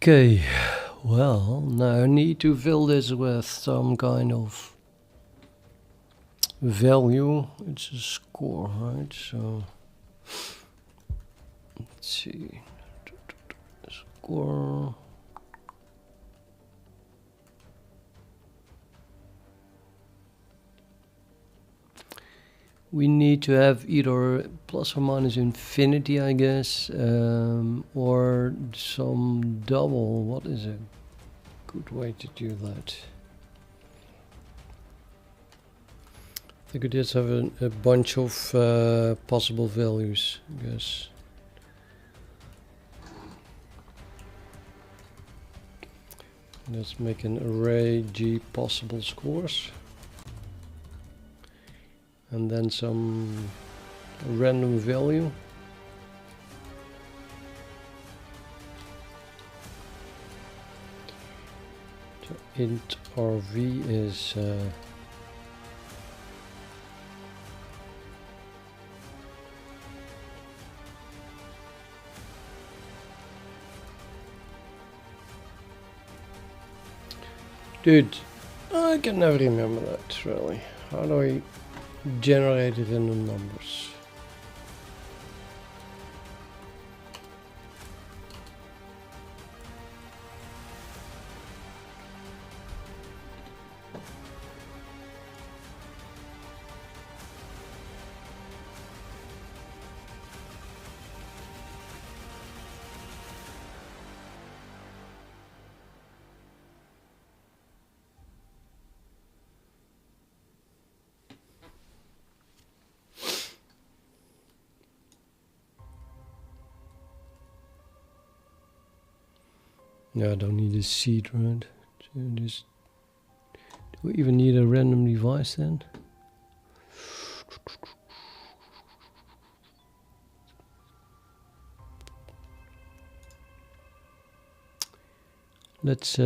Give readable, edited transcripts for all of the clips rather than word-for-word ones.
Okay, well, now I need to fill this with some kind of value. It's a score, right? So let's see. Score. We need to have either plus or minus infinity, I guess, or some double. What is a good way to do that? I think we just have a bunch of possible values, I guess. Let's make an array G possible scores. And then some random value. So int RV is dude, I can never remember that really. How do I generate it in the numbers? Yeah, I don't need a seed, right? So just, do we even need a random device then? Let's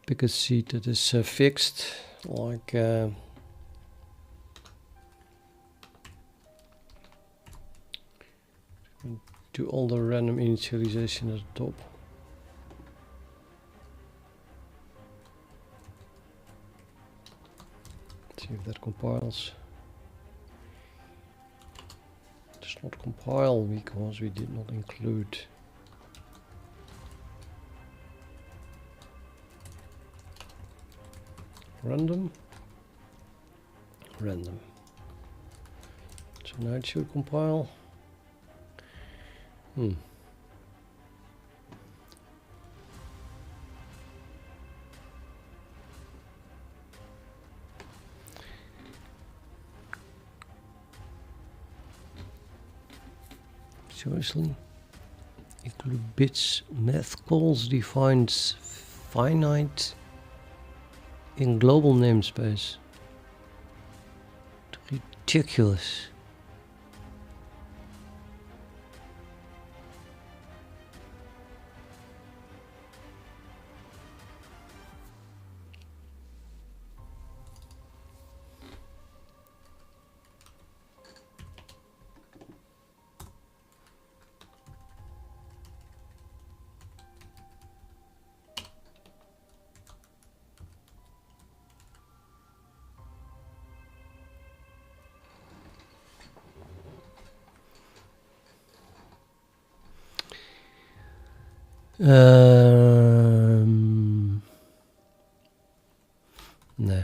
pick a seed that is fixed, like do all the random initialization at the top. See if that compiles. It does not compile because we did not include random. So now it should compile. Seriously? Include bits, math calls defines finite in global namespace. Ridiculous. No.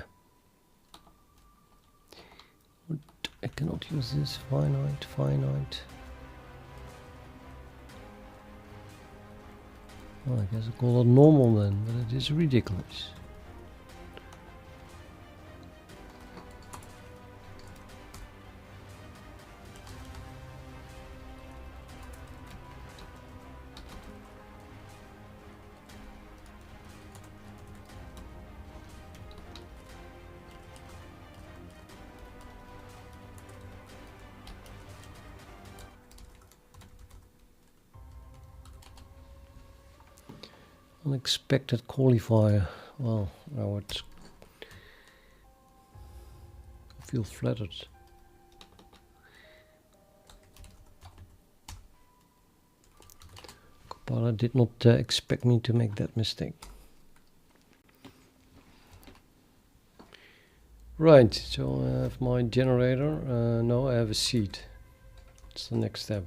I cannot use this finite. Well, I guess I call it normal then, but it is ridiculous. Unexpected qualifier. Well, now it's I feel flattered. But I did not expect me to make that mistake. Right, so I have my generator. No, I have a seed. It's the next step.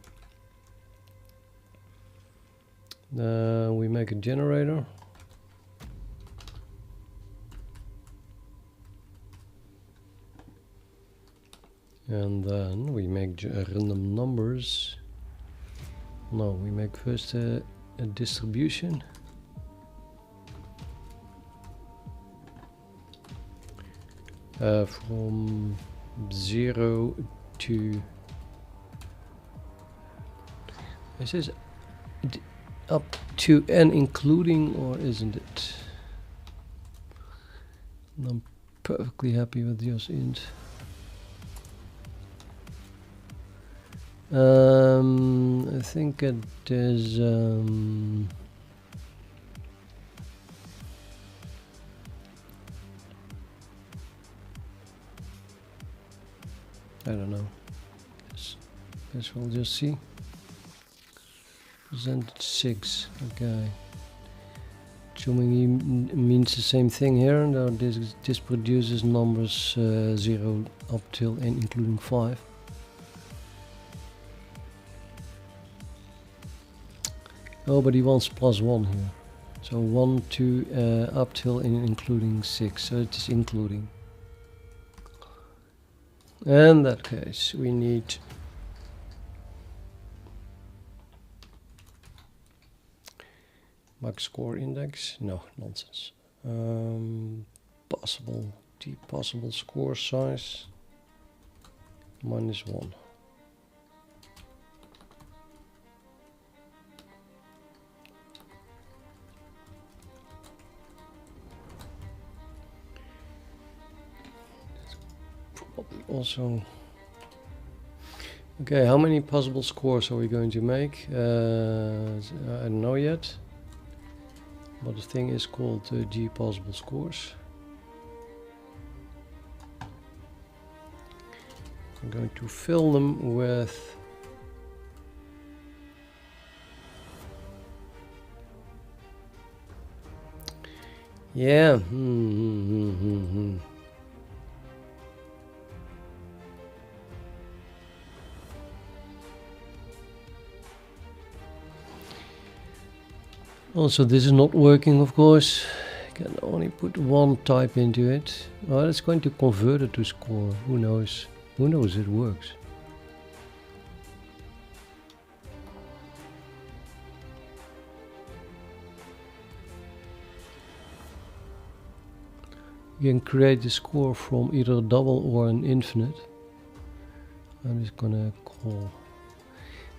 We make a generator. And then we make random numbers. No, we make first a distribution. From 0 to... Is this up to n including, or isn't it? I'm perfectly happy with just int. I think it is I don't know. Guess we'll just see. Presented 6. Okay. Assuming means the same thing here. Now this produces numbers 0 up till n including 5. Oh, but he wants +1 here. So 1 to up till n including 6. So it is including. In that case, we need max score index. No, nonsense. Possible score size -1. Also, okay, how many possible scores are we going to make? I don't know yet, but the thing is called G possible scores. I'm going to fill them with yeah. Also, this is not working, of course. I can only put one type into it. Oh, it's going to convert it to score. Who knows? Who knows it works? You can create a score from either a double or an infinite. I'm just gonna call.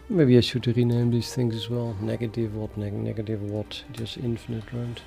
Maybe I should rename these things as well. Negative what, negative what, just infinite, right?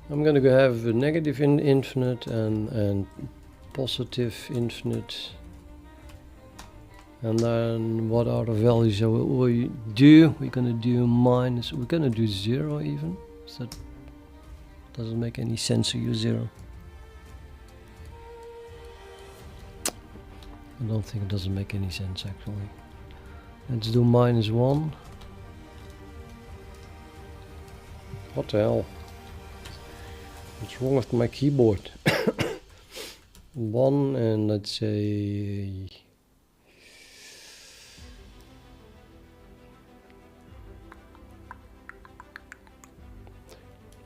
I'm gonna go have a negative infinite and positive infinite. And then what are the values that we do? We're gonna do minus, we're gonna do 0 even. So that doesn't make any sense to use 0. I don't think it doesn't make any sense actually. Let's do -1. What the hell? What's wrong with my keyboard? 1 and let's say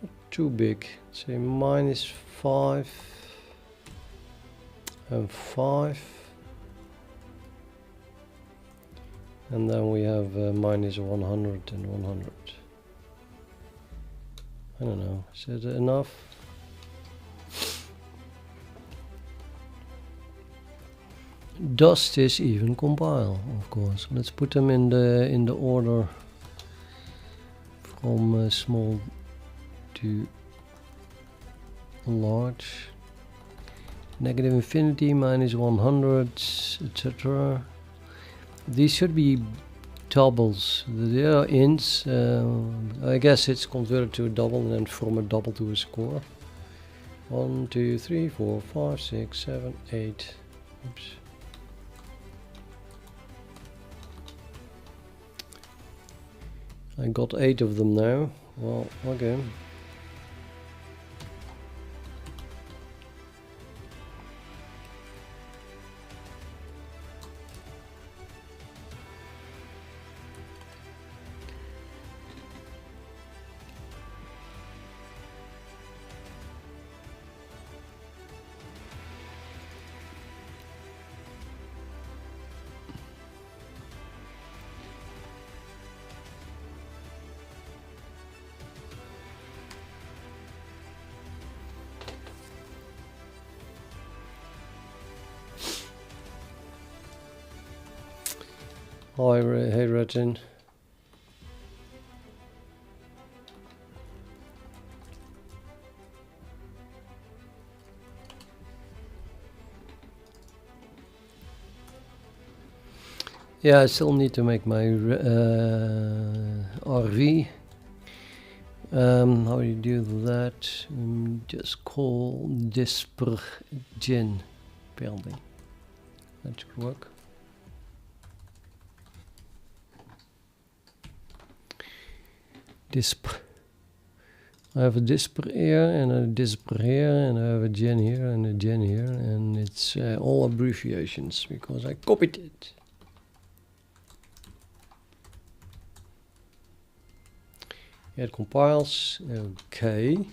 not too big. Say -5 and 5, and then we have -100 and 100. I don't know. Is that enough? Does this even compile? Of course. Let's put them in the order from small to large. Negative infinity, minus 100, etc. These should be doubles. They are ints. I guess it's converted to a double and then from a double to a score. 1, 2, 3, 4, 5, 6, 7, 8. Oops. I got 8 of them now. Well, okay. Hi, hey Retin. Yeah, I still need to make my RV. How do you do that? Just call dispersion building. That should work. Disp. I have a disper here and a disper here, and I have a gen here and a gen here, and it's all abbreviations because I copied it. It compiles. Okay.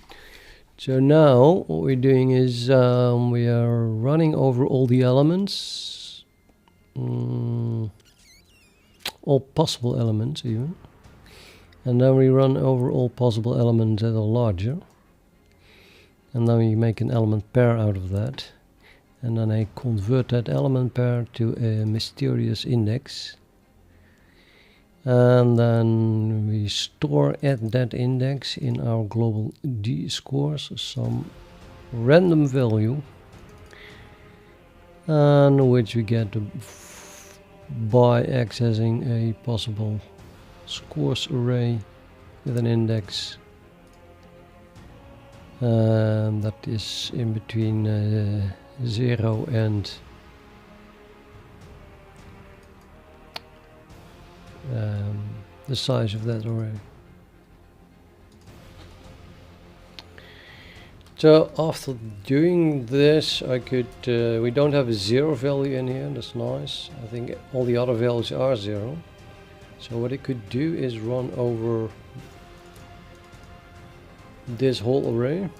So now what we're doing is we are running over all the elements, all possible elements even. And then we run over all possible elements that are larger. And then we make an element pair out of that. And then I convert that element pair to a mysterious index. And then we store at that index in our global D scores some random value. And which we get by accessing a possible scores array with an index that is in between 0 and the size of that array. So after doing this, I could we don't have a 0 value in here, that's nice. I think all the other values are 0. So what I could do is run over this whole array.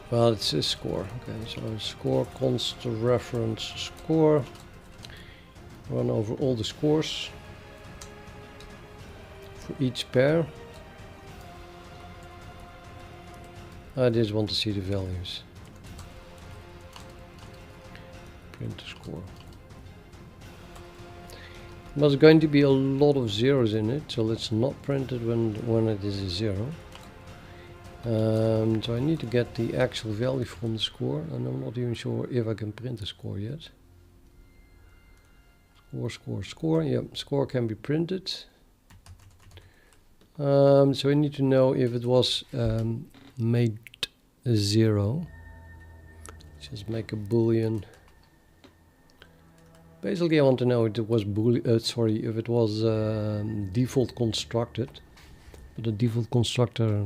Well, it's a score. Okay, so score const reference score. Run over all the scores for each pair. I just want to see the values. Print the score. There's going to be a lot of zeros in it, so let's not print it when it is a 0. So I need to get the actual value from the score, and I'm not even sure if I can print the score yet. Score. Yep, score can be printed. So I need to know if it was made a 0. Just make a boolean. Basically, I want to know if it was if it was default constructed, but the default constructor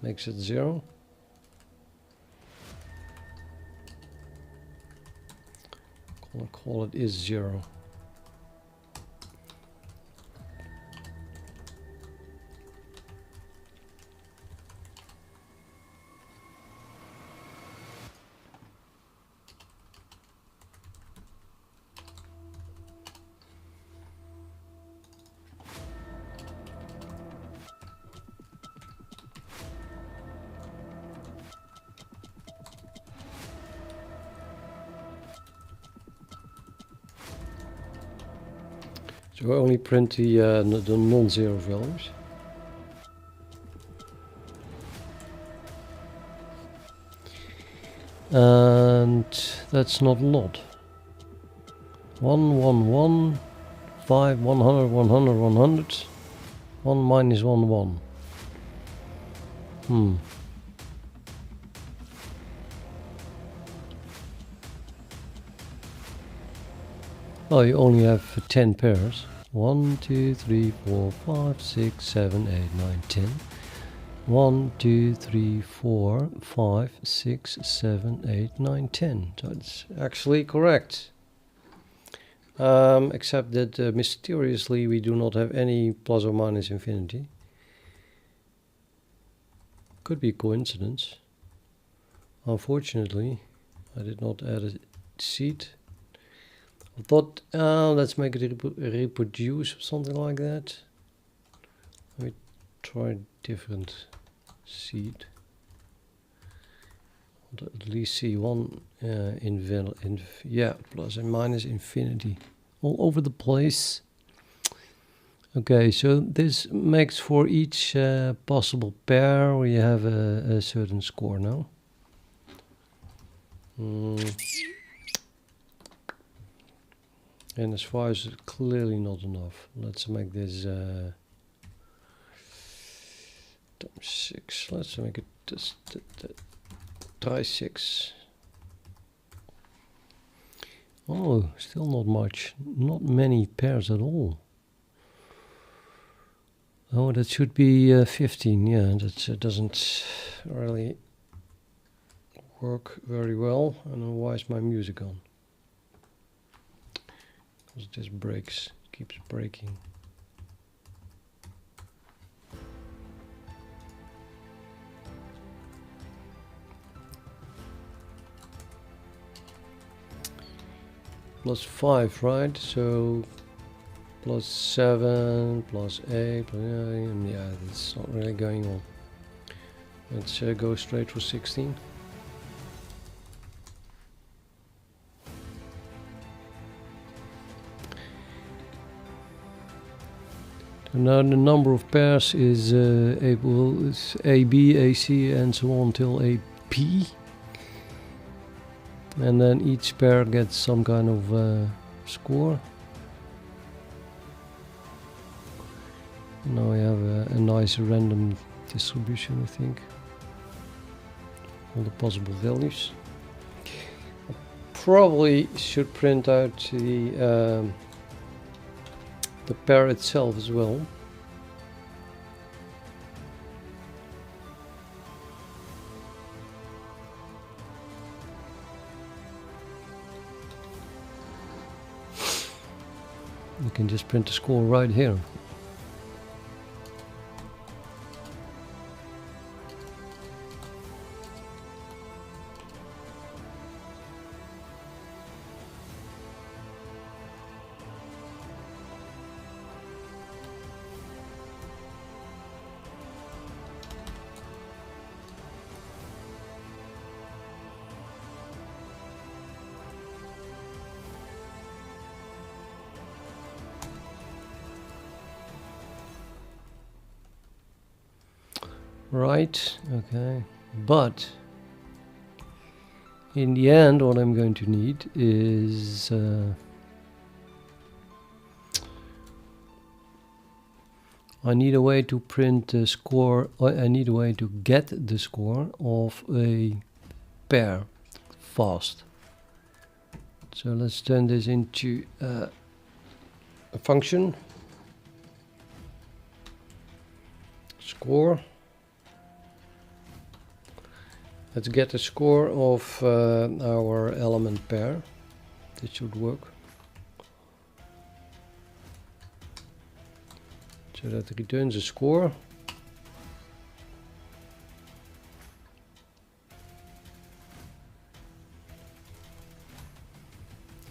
makes it 0. I'll call it is 0. So we only print the non-zero values. And that's not a lot. 1, 1, 1, 5, 100, 100, 100. 1 minus 1, 1. Well, you only have 10 pairs. 1, 2, 3, 4, 5, 6, 7, 8, 9, 10. 1, 2, 3, 4, 5, 6, 7, 8, 9, 10. So it's actually correct. Except that mysteriously we do not have any plus or minus infinity. Could be a coincidence. Unfortunately, I did not add a seed. I thought, let's make it reproduce or something like that. Let me try different seed. At least see one yeah, plus and minus infinity all over the place. Okay, so this makes for each possible pair we have a certain score now. And as far as clearly not enough, let's make this times 6. Let's make it just try 6. Oh, still not much. Not many pairs at all. Oh, that should be 15. Yeah, that doesn't really work very well. I don't know why is my music on. Because this breaks, keeps breaking. Plus 5, right? So plus 7, plus 8, yeah, that's not really going on. Let's go straight for 16. So now the number of pairs is AB, AC, and so on till AP. And then each pair gets some kind of score. Now we have a nice random distribution, I think. All the possible values. I probably should print out the pair itself as well. You can just print the score right here. Right, okay, but in the end what I'm going to need is I need a way to print the score, I need a way to get the score of a pair fast. So let's turn this into a function. Score. Let's get the score of our element pair. This should work. So that returns a score.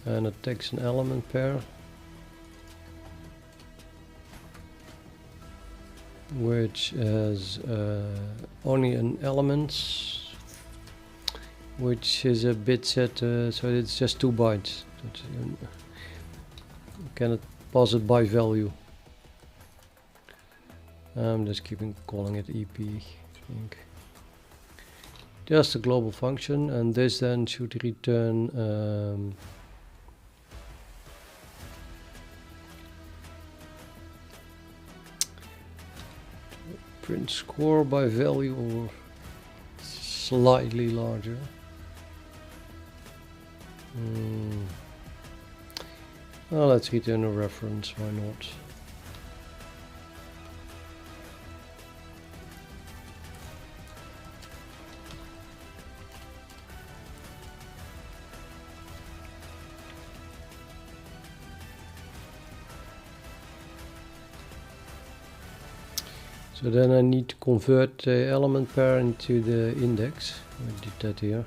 And it takes an element pair, which has only an element, which is a bit set, so it's just 2 bytes. You cannot pass it by value. I'm just keeping calling it EP. I think. Just a global function, and this then should return print score by value or slightly larger. Well, let's return a reference, why not? So then I need to convert the element pair into the index. I did that here.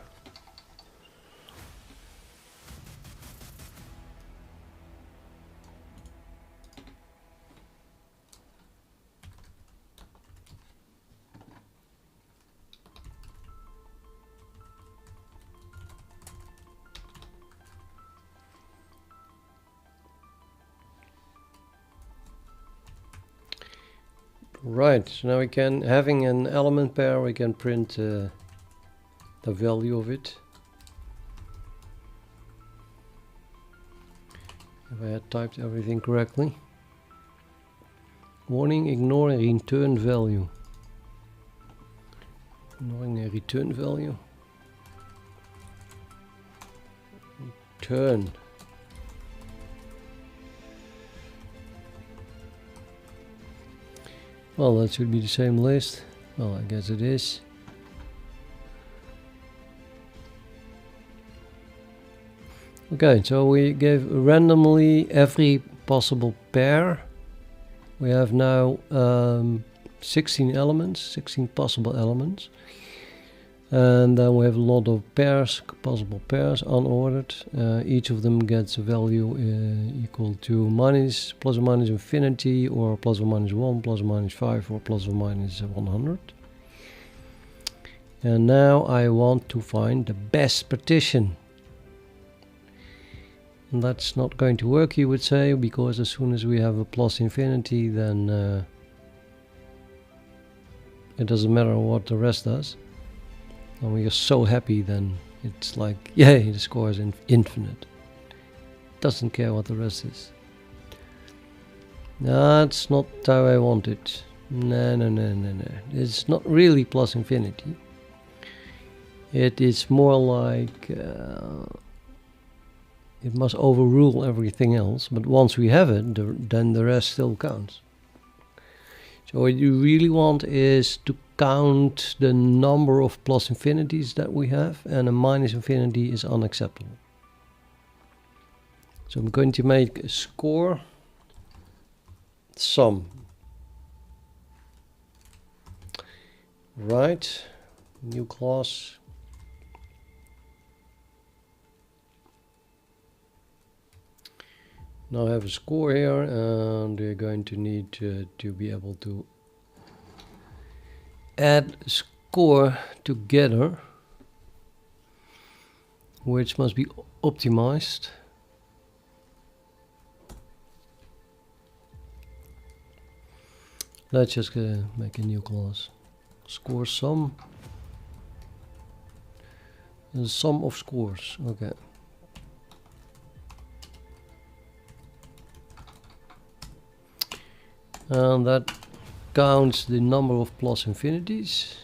Right, so now we can, having an element pair, we can print the value of it. If I had typed everything correctly. Warning, ignore a return value. Ignoring a return value. Return. Well, that should be the same list. Well, I guess it is. Okay, so we gave randomly every possible pair. We have now 16 elements, 16 possible elements. And then we have a lot of pairs, possible pairs, unordered. Each of them gets a value equal to minus, plus or minus infinity, or plus or minus 1, plus or minus 5, or plus or minus 100. And now I want to find the best partition. And that's not going to work, you would say, because as soon as we have a plus infinity, then it doesn't matter what the rest does. And we are so happy, then it's like, yay, the score is infinite. Doesn't care what the rest is. That's not how I want it. No. It's not really plus infinity. It is more like it must overrule everything else. But once we have it, then the rest still counts. So what you really want is to count the number of plus infinities that we have, and a minus infinity is unacceptable. So I'm going to make a score sum. Right, new class. Now I have a score here, and we're going to need to be able to add score together, which must be optimized. Let's just make a new class. Score sum. The sum of scores. Okay. And that counts the number of plus infinities.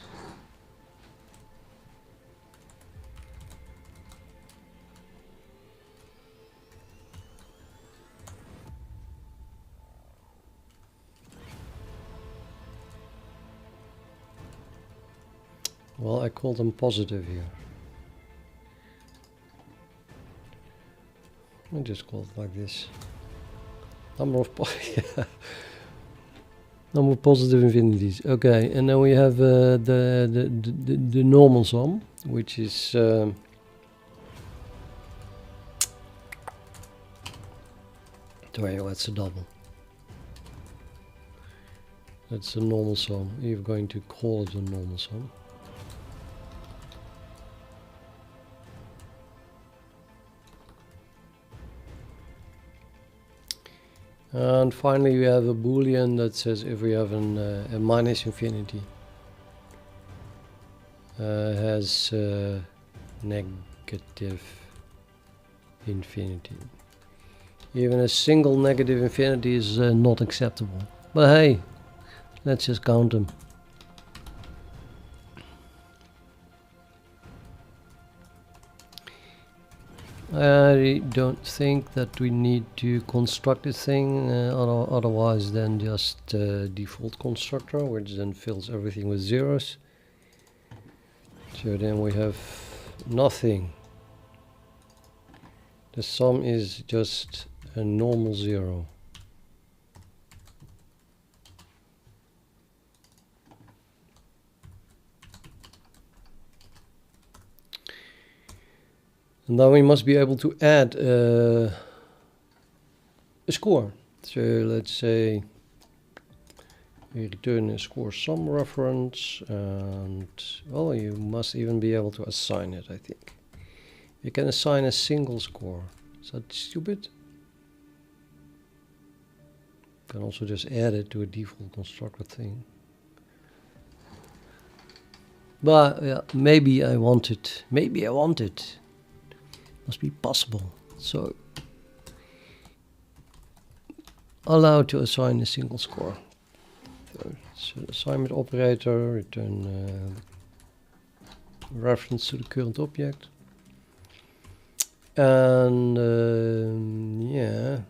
Well, I call them positive here. I just call it like this. Number of yeah. Number of positive infinities. Okay, and then we have the normal sum, which is sorry, that's a double. That's a normal sum. You're going to call it a normal sum. And finally we have a boolean that says if we have a minus infinity has negative infinity. Even a single negative infinity is not acceptable. But hey, let's just count them. I don't think that we need to construct this thing otherwise than just default constructor, which then fills everything with zeros. So then we have nothing. The sum is just a normal zero. And then we must be able to add a score. So let's say we return a score sum reference, and well, you must even be able to assign it, I think. You can assign a single score. Is that stupid? You can also just add it to a default constructor thing. But yeah, maybe I want it. Maybe I want it. Must be possible. So allow to assign a single score. So assignment operator, return reference to the current object. And yeah,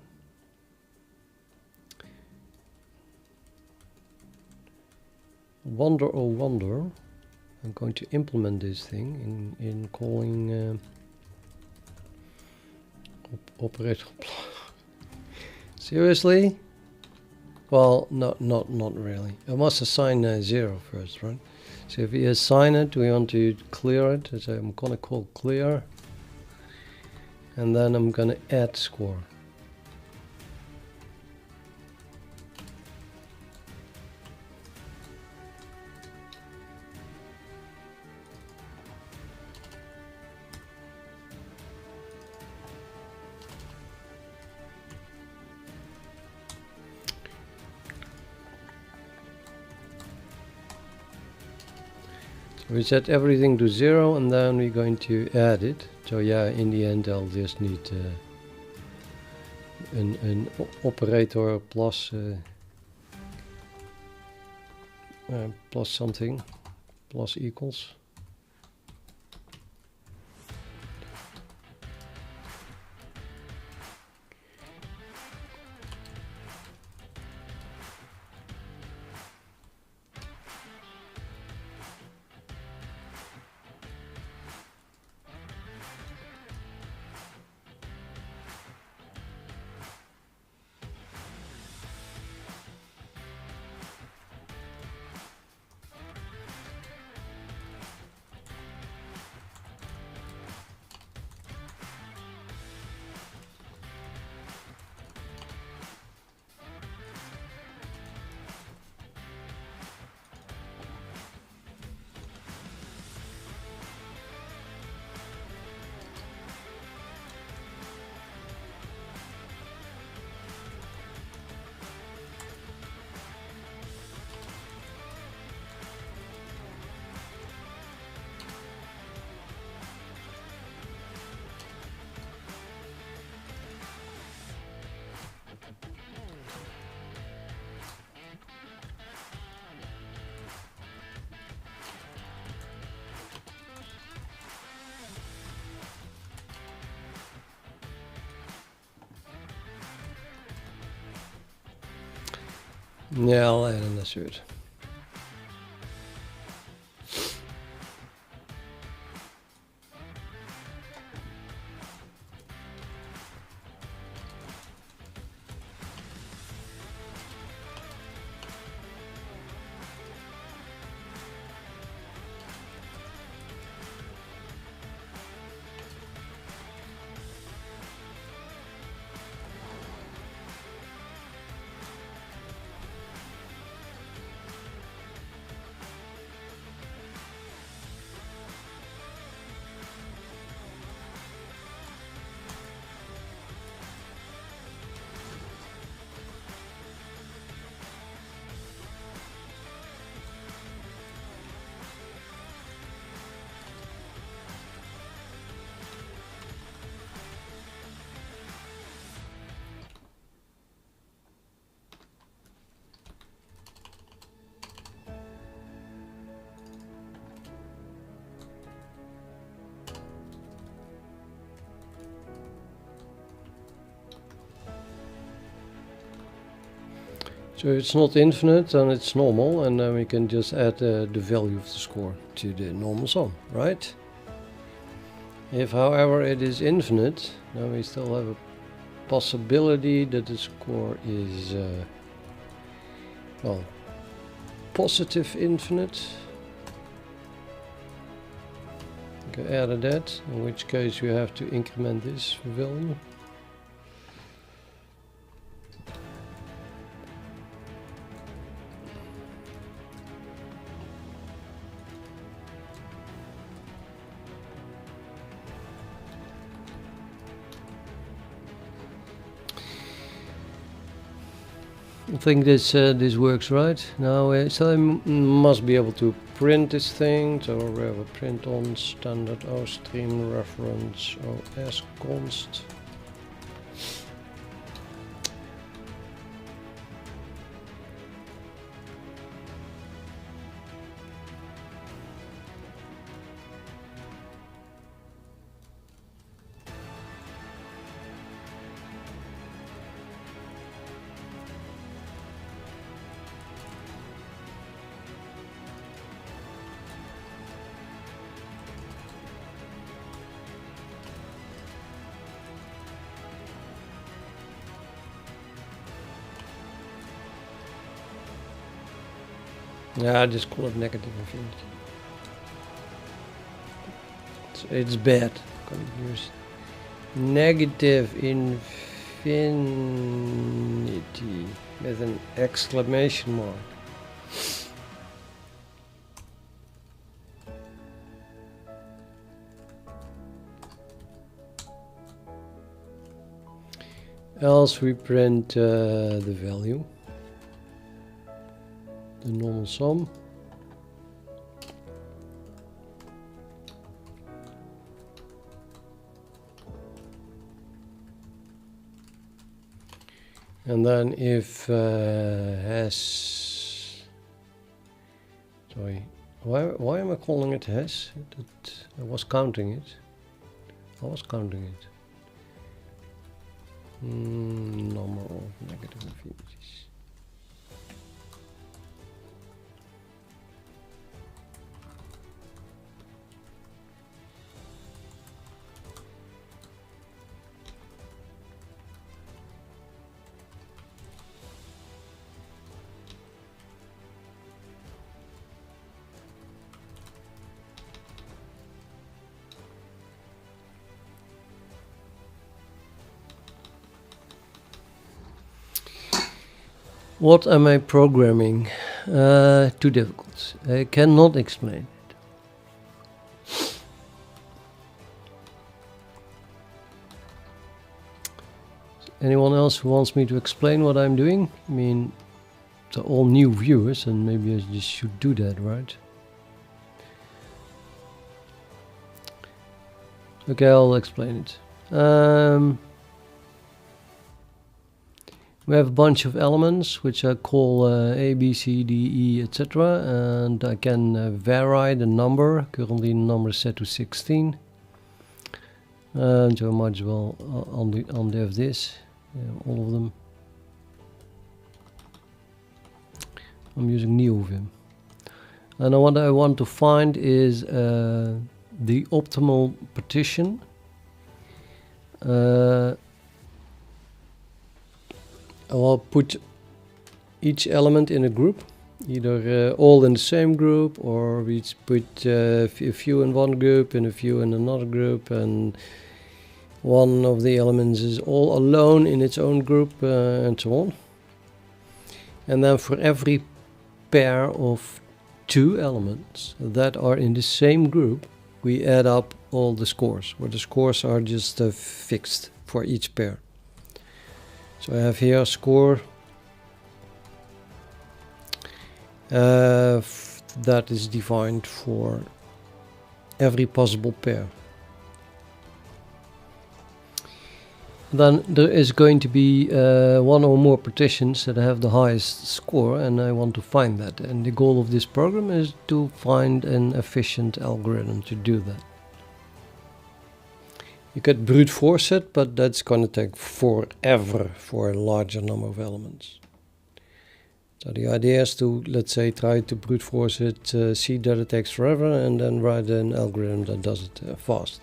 wonder oh wonder, I'm going to implement this thing in calling operator. Seriously? Well, not really. I must assign 0 first, right? So if we assign it, we want to clear it. So I'm gonna call clear, and then I'm gonna add score. We set everything to 0 and then we're going to add it. So yeah, in the end I'll just need an operator plus plus something, plus equals. Ja, I'll add an assert. So it's not infinite, and it's normal, and then we can just add the value of the score to the normal sum, right? If, however, it is infinite, then we still have a possibility that the score is, well, positive infinite. You can add that, in which case you have to increment this value. I think this works right now. So I must be able to print this thing. So we have a print on standard stream reference OS const. Yeah, I just call it negative infinity. It's bad. I'm gonna use negative infinity with an exclamation mark. Else we print the value. The normal sum. And then if has, sorry, why am I calling it has? I was counting it. Number of negative infinities. What am I programming? Too difficult. I cannot explain it. Anyone else who wants me to explain what I'm doing? I mean, to all new viewers, and maybe I just should do that, right? Okay, I'll explain it. We have a bunch of elements which I call A, B, C, D, E, etc. And I can vary the number. Currently the number is set to 16. And so I might as well undo this, all of them. I'm using NeoVim. And what I want to find is the optimal partition. I'll put each element in a group, either all in the same group, or we put a few in one group and a few in another group, and one of the elements is all alone in its own group, and so on. And then for every pair of two elements that are in the same group, we add up all the scores, where the scores are just fixed for each pair. So I have here a score that is defined for every possible pair. Then there is going to be one or more partitions that have the highest score, and I want to find that. And the goal of this program is to find an efficient algorithm to do that. You could brute force it, but that's going to take forever for a larger number of elements. So the idea is to, let's say, try to brute force it, see that it takes forever, and then write an algorithm that does it fast.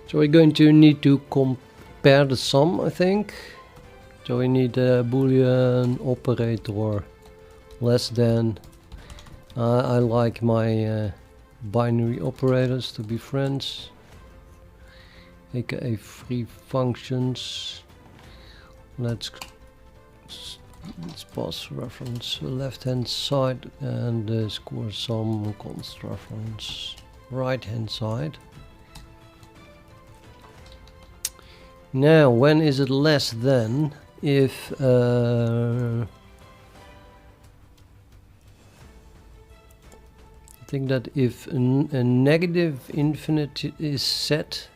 So we're going to need to compare the sum, I think. So we need a Boolean operator less than. I like my binary operators to be friends, aka free functions. Let's pass reference left hand side and score sum const reference right hand side. Now, when is it less than? If I think that if a negative infinite is set,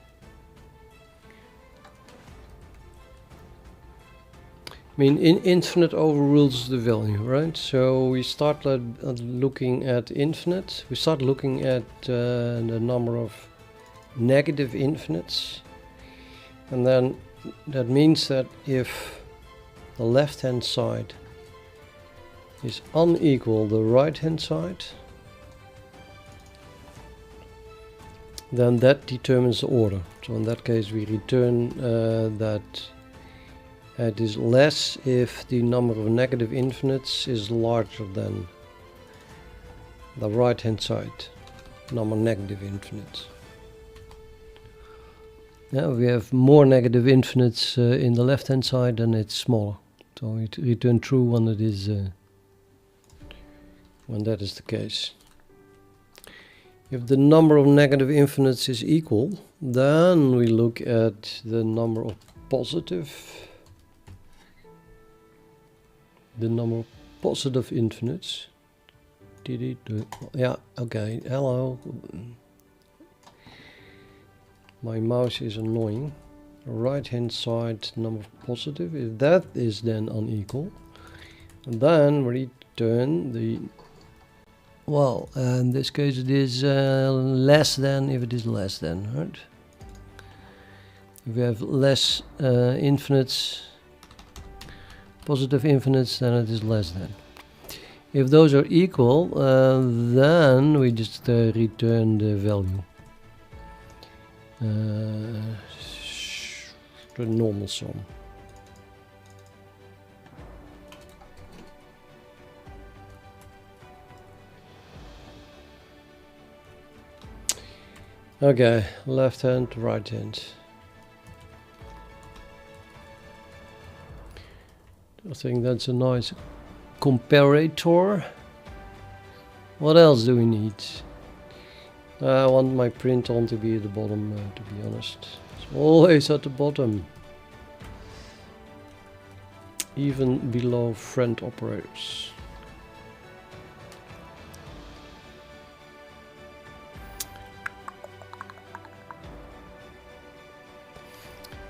I mean, infinite overrules the value, right? So we start looking at infinite. We start looking at the number of negative infinites. And then that means that if the left hand side is unequal the right hand side, then that determines the order. So in that case we return that it is less if the number of negative infinites is larger than the right hand side number of negative infinites. Now we have more negative infinites in the left hand side, then it's smaller. So it returns true when it is when that is the case. If the number of negative infinites is equal, then we look at the number of positive infinites. Yeah, okay, hello. My mouse is annoying. Right hand side number of positive, if that is then unequal, and then return the, well, in this case it is less than if it is less than, right? If we have less infinites, positive infinites, then it is less than. If those are equal, then we just return the value. The normal sum. Okay, left hand, right hand. I think that's a nice comparator. What else do we need? I want my print on to be at the bottom, to be honest. It's always at the bottom. Even below friend operators.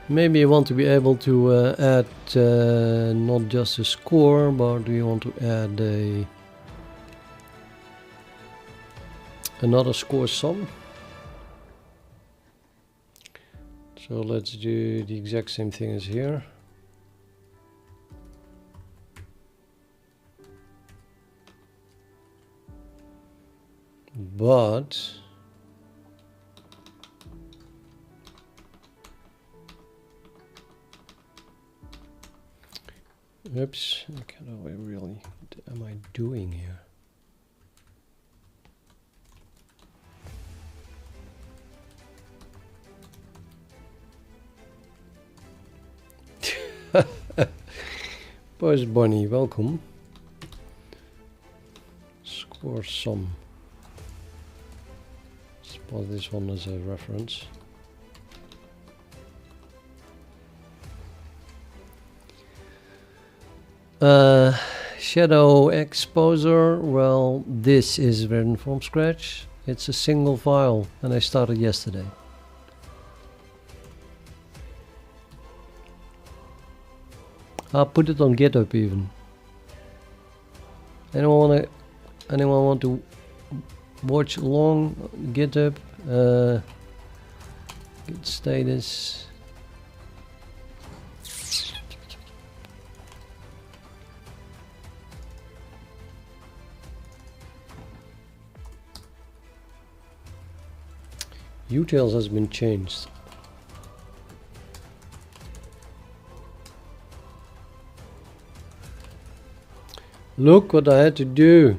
Maybe you want to be able to add not just a score, but do you want to add another score sum? So let's do the exact same thing as here. But oops, okay, what really am I doing here? Boys Bunny, welcome. Score sum. Let's put this one as a reference. Shadow exposer, well, this is written from scratch. It's a single file and I started yesterday. I'll put it on GitHub even. Anyone want to watch along? GitHub, git status. Utils has been changed. Look what I had to do.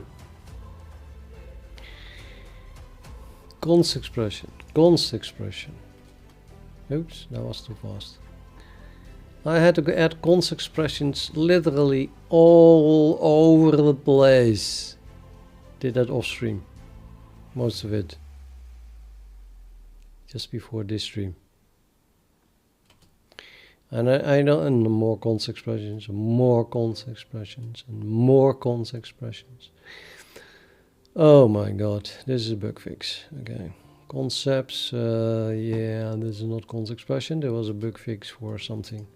Const expression. Oops, that was too fast. I had to add const expressions literally all over the place. Did that off stream. Most of it. Just before this stream. And I know, and more const expressions, more const expressions, and more const expressions. Oh my god, this is a bug fix. Okay, concepts, yeah, this is not const expression, there was a bug fix for something.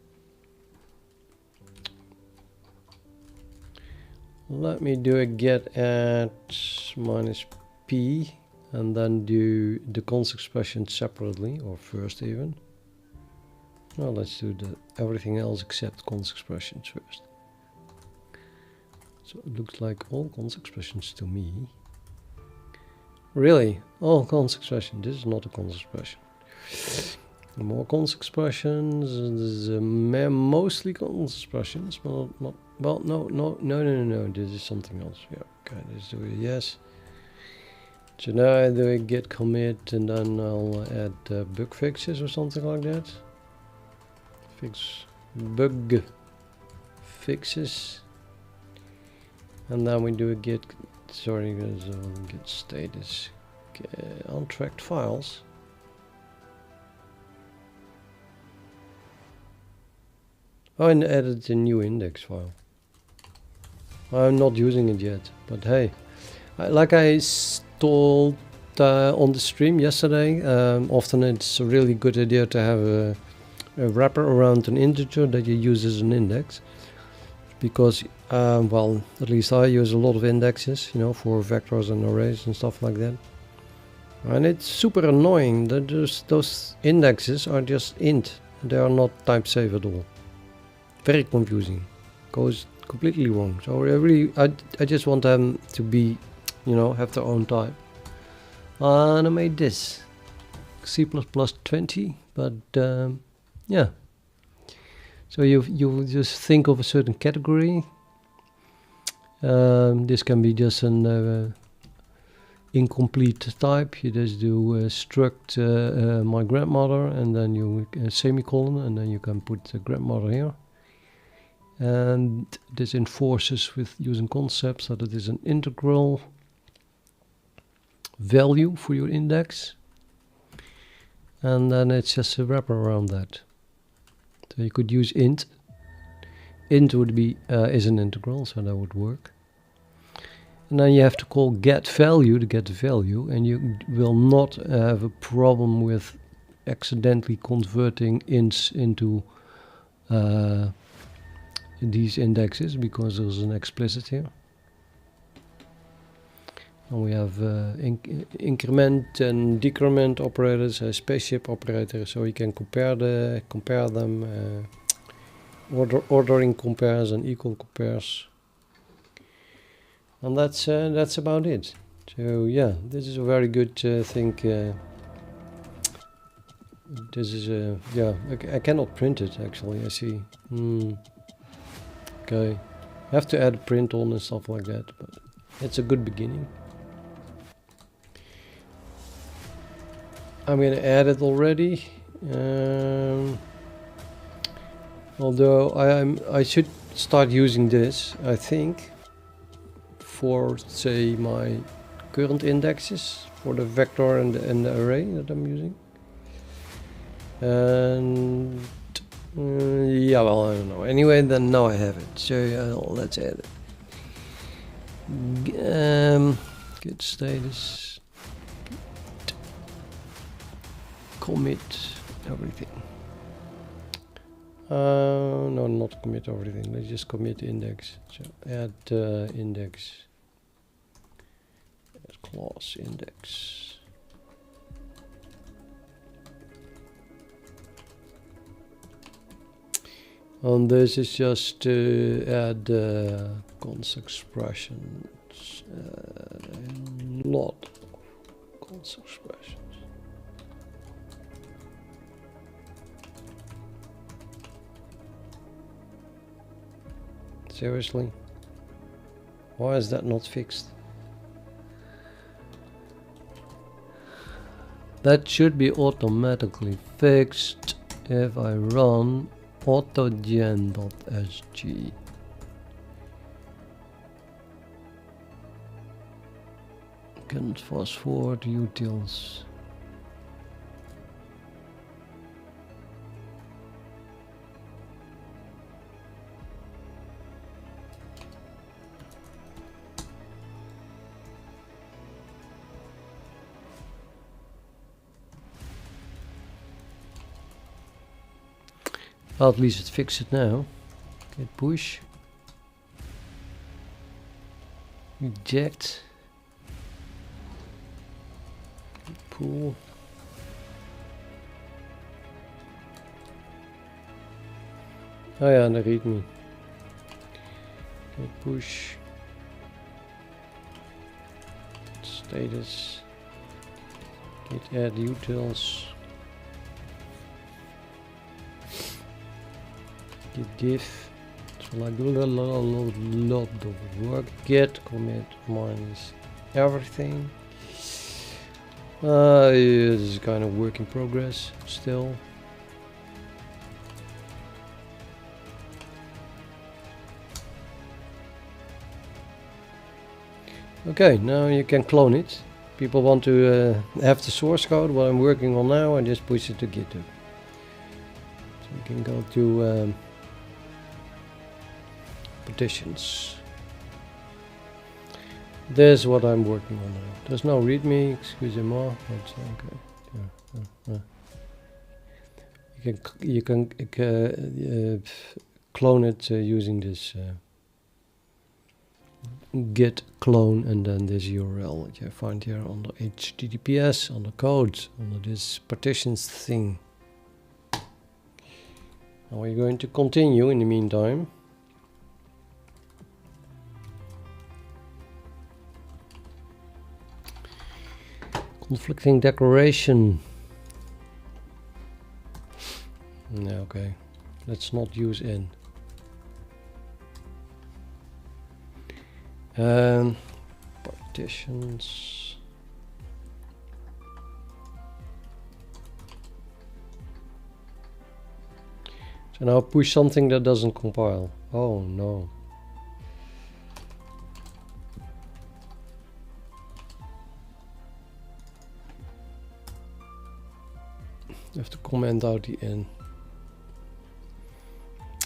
Let me do a get at -p, and then do the const expression separately, or first even. Well, let's do everything else except const expressions first. So it looks like all const expressions to me. Really? All const expression. This is not a const expression. More const expressions. This is mostly const expressions, but not. Well, no. This is something else. Yeah. Okay. Let's do a yes. So now I do a git commit, and then I'll add bug fixes or something like that. Fix bug fixes, and then we do a git. Sorry, there's a git status untracked files. Oh, and added a new index file. I'm not using it yet, but hey, like I told on the stream yesterday, often it's a really good idea to have a wrapper around an integer that you use as an index, because well, at least I use a lot of indexes, you know, for vectors and arrays and stuff like that, and it's super annoying that those indexes are just int, they are not type safe at all. Very confusing, goes completely wrong. So I just want them to be, you know, have their own type, and I made this C++20, but yeah, so you just think of a certain category. This can be just an incomplete type. You just do struct my grandmother, and then you semicolon, and then you can put the grandmother here. And this enforces with using concepts that it is an integral value for your index, and then it's just a wrapper around that. So you could use int. Int would be is an integral, so that would work. And then you have to call get value to get the value, and you will not have a problem with accidentally converting ints into these indexes, because there's an explicit here. And we have increment and decrement operators, a spaceship operator, so you can compare them, ordering compares and equal compares, and that's about it. So yeah, this is a very good thing. This is a yeah. I cannot print it actually. I see. Okay, I have to add a print on and stuff like that, but it's a good beginning. I'm gonna add it already, although I should start using this, I think, for say my current indexes for the vector and the array that I'm using. And Yeah, well, I don't know. Anyway, then now I have it. So let's add it. Git status. Commit everything. No, not commit everything. Let's just commit index. So add index. Add class index. And this is just to add cons expressions. A lot of cons expressions. Seriously? Why is that not fixed? That should be automatically fixed if I run autogen.sg. Can fast forward utils. Well, at least it fixed it now. Git push. Reject. Git pull. Oh ja, de readme. Git push. Status. Git add utils. Git diff. So like a lot of work. Git commit minus everything. Yeah, this is kind of work in progress still. Okay, now you can clone it. People want to have the source code, what I'm working on now, and just push it to GitHub. So you can go to partitions. This is what I'm working on now. There's no readme, excusez-moi. That's okay. You can clone it using this git clone and then this URL that you find here under HTTPS, under codes, under this partitions thing. Now we're going to continue in the meantime. Conflicting declaration. No, okay. Let's not use in. Partitions. So now push something that doesn't compile. Oh no. You have to comment out the N.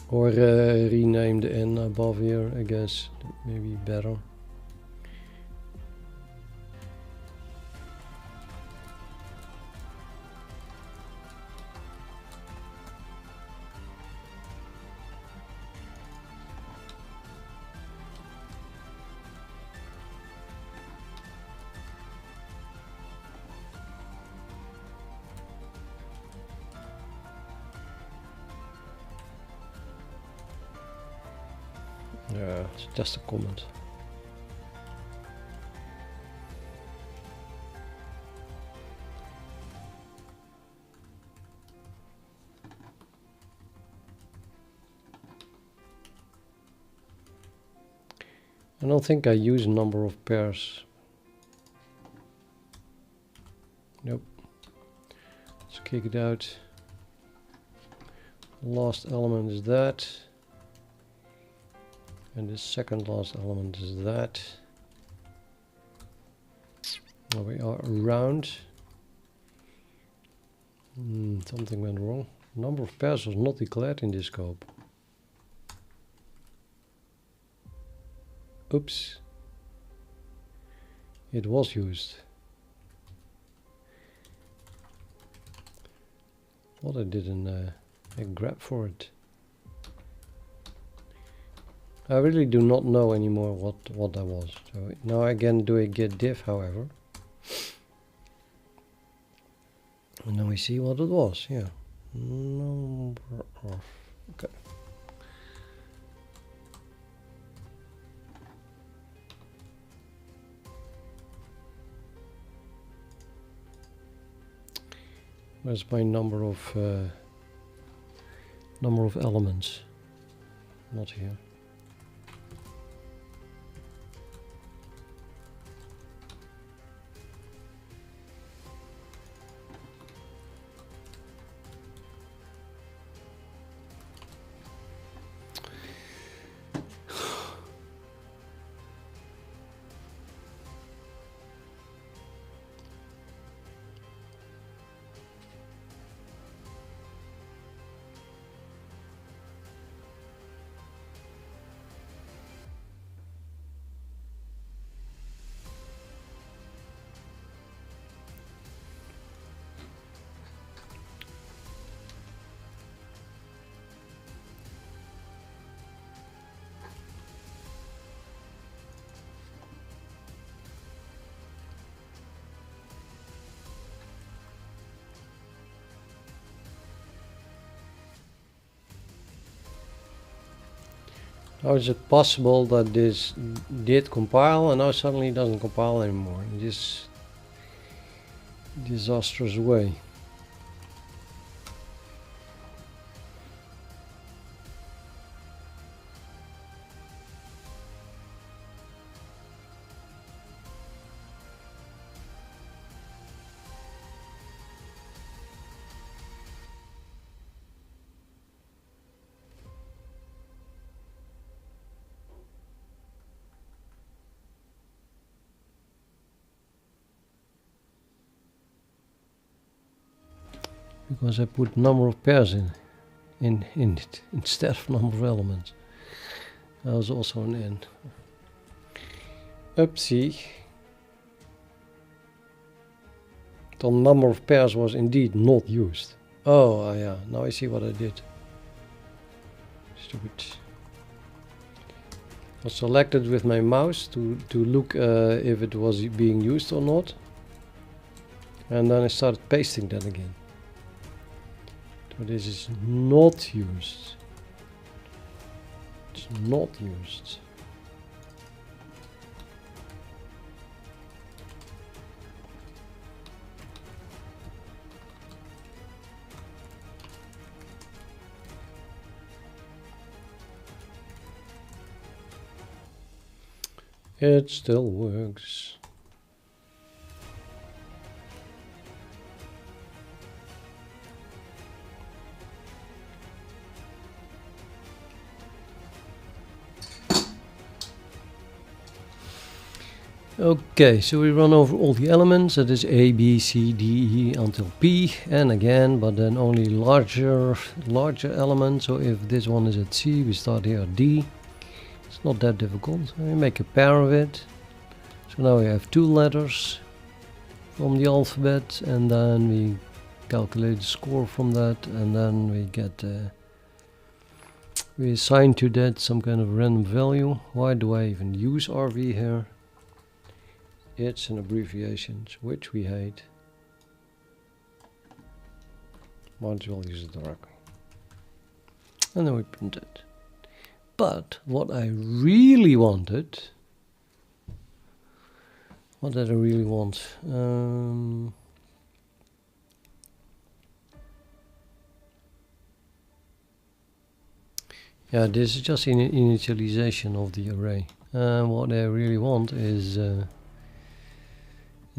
Or rename the N above here, I guess. Maybe better. Yeah, it's just a comment. I don't think I use a number of pairs. Nope. Let's kick it out. Last element is that. And the second last element is that. Now we are around. Something went wrong. Number of pairs was not declared in this scope. Oops. It was used. What I didn't grab for it. I really do not know anymore what that was. So now again do a git diff, however. And then we see what it was, yeah. Number of, okay. Where's my number of elements? Not here. How is it possible that this did compile and now suddenly doesn't compile anymore in this disastrous way? Because I put number of pairs in it instead of number of elements. That was also an N. Oopsie. The number of pairs was indeed not used. Oh, yeah, now I see what I did. Stupid. I selected with my mouse to look if it was being used or not. And then I started pasting that again. So this is not used. It's not used. It still works. Okay, so we run over all the elements. That is A, B, C, D, E until P, and again, but then only larger elements. So if this one is at C, we start here at D. It's not that difficult. So we make a pair of it. So now we have 2 letters from the alphabet, and then we calculate the score from that, and then we get we assign to that some kind of random value. Why do I even use RV here? It's an abbreviation, which we hate. Might as well use it directly. And then we print it. But what I really wanted, what did I really want? Yeah, this is just an initialization of the array. What I really want is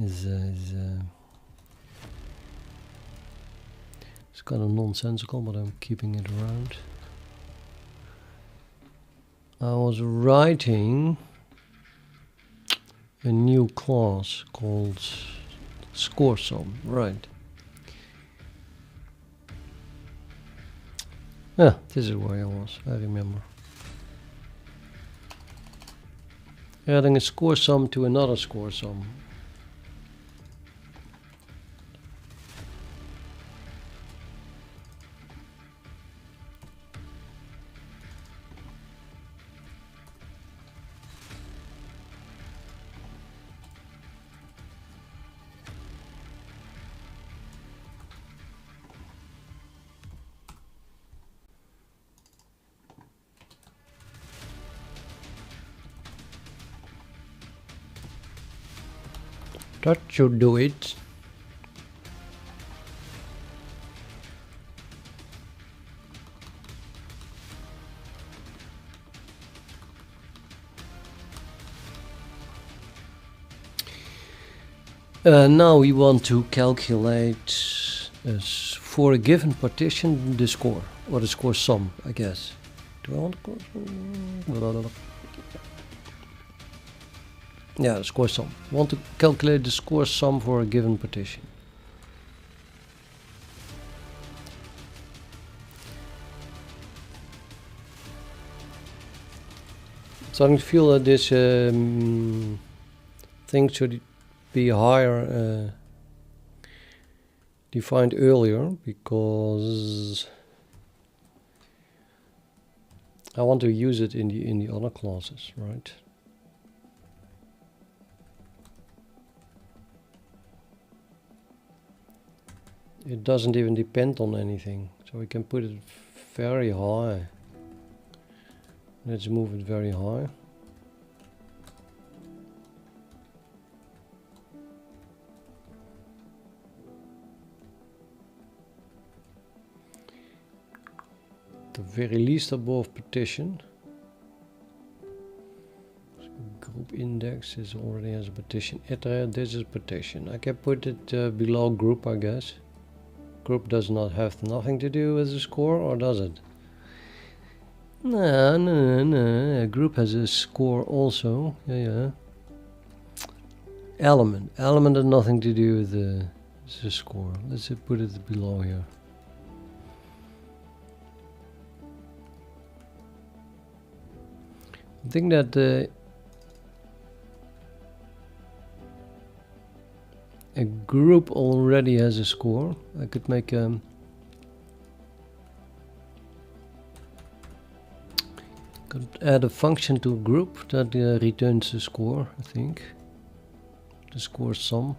it's kind of nonsensical, but I'm keeping it around. I was writing a new class called score sum, right? Yeah, this is where I was, I remember. Adding a score sum to another score sum. That should do it. Now we want to calculate for a given partition the score, or the score sum, I guess. Do I want to yeah, the score sum. Want to calculate the score sum for a given partition. So I feel that this thing should be higher defined earlier, because I want to use it in the other classes, right? It doesn't even depend on anything, so we can put it very high. Let's move it very high. The very least above partition. So group index is already has a partition. This is partition. I can put it below group, I guess. Group does not have nothing to do with the score, or does it? No. A group has a score also. Yeah. Element has nothing to do with the score. Let's put it below here. I think that a group already has a score. I could make could add a function to a group that returns a score, I think. The score sum.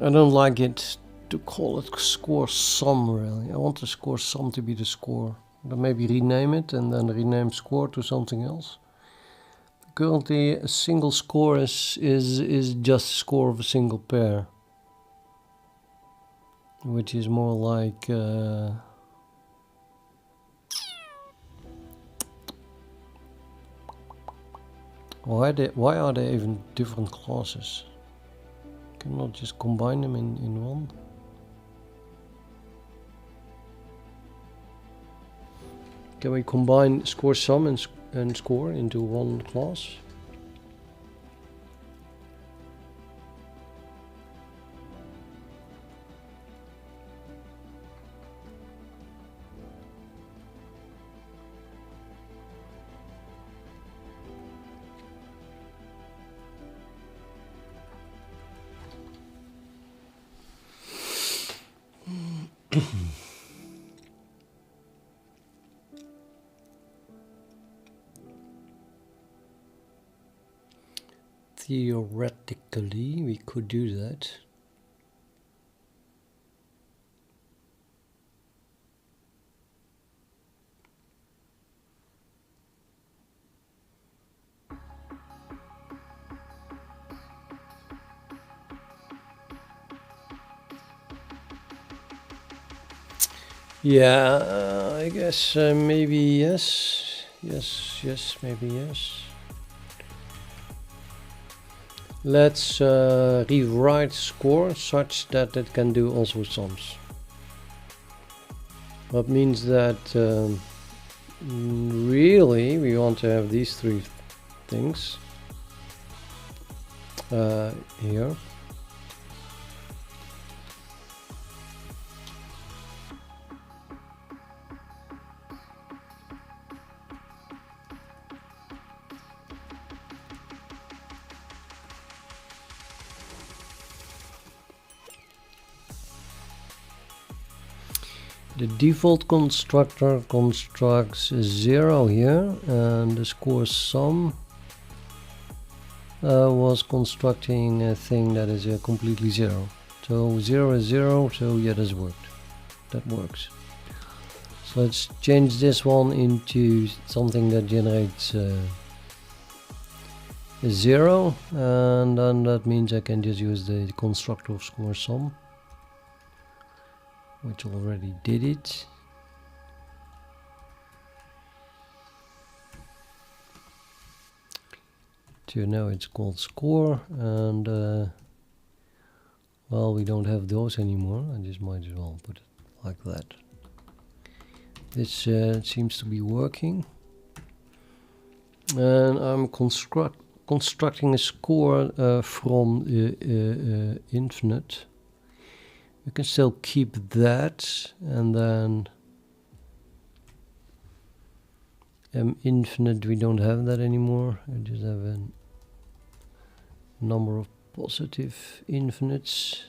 I don't like it to call it score sum, really. I want the score sum to be the score. Then maybe rename it and then rename score to something else. Currently, a single score is just the score of a single pair, which is more like why are they even different classes? Cannot just combine them in one. Can we combine score sum and score into one class? Theoretically, we could do that. Yeah, I guess maybe yes. Yes, maybe yes. Let's rewrite score such that it can do also sums. That means that really we want to have these three things here. The default constructor constructs 0 here, and the score sum was constructing a thing that is completely 0. So 0 is 0, so yeah, that works. So let's change this one into something that generates a 0, and then that means I can just use the constructor of score sum, which already did it. So now it's called score, and well, we don't have those anymore. I just might as well put it like that. This seems to be working, and I'm constructing a score from infinite. We can still keep that, and then infinite, we don't have that anymore. We just have a number of positive infinites.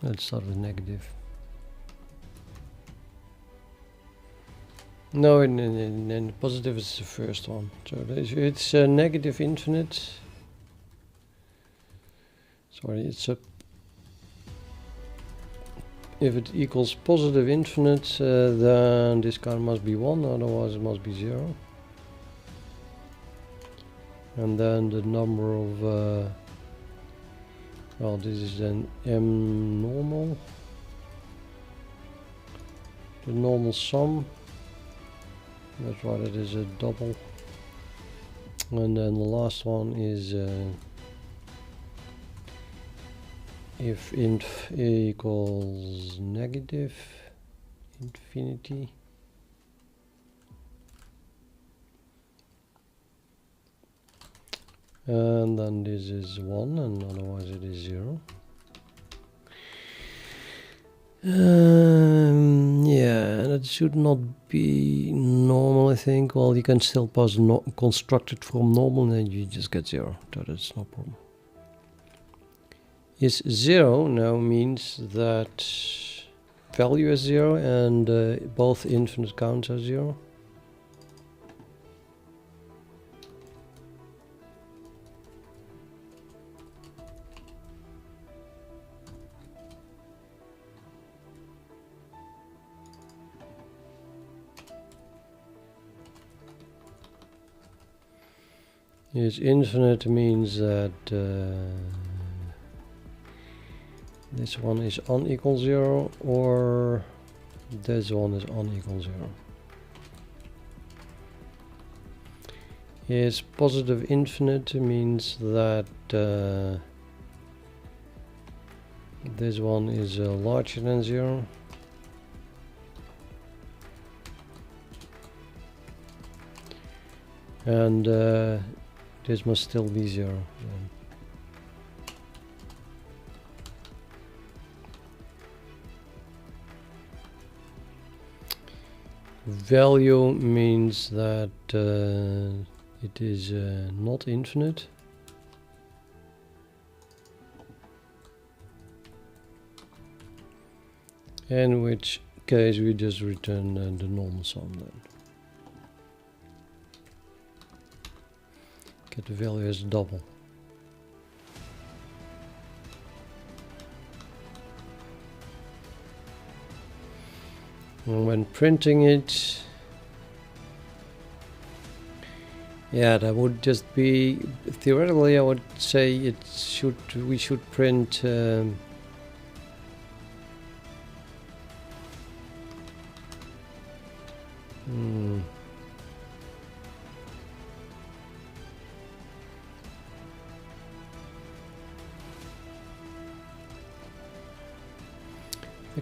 Let's start with negative. No, and positive is the first one. So it's negative infinite. Sorry, it's a. If it equals positive infinite, then this count must be 1, otherwise it must be 0. And then the number of. Well, this is then m normal. The normal sum. That's right, it is a double. And then the last one is if inf equals negative infinity. And then this is 1, and otherwise it is 0. Yeah, that should not be normal, I think. Well, you can still pass constructed from normal, and then you just get 0. So that's no problem. Is 0 now means that value is 0 and both infinite counts are 0. Is infinite means that this one is unequal 0, or this one is unequal 0. Is positive infinite means that this one is larger than 0. And this must still be 0. Value means that it is not infinite. In which case we just return the normal sum then. Get the value as double. And when printing it, yeah, that would just be, theoretically I would say we should print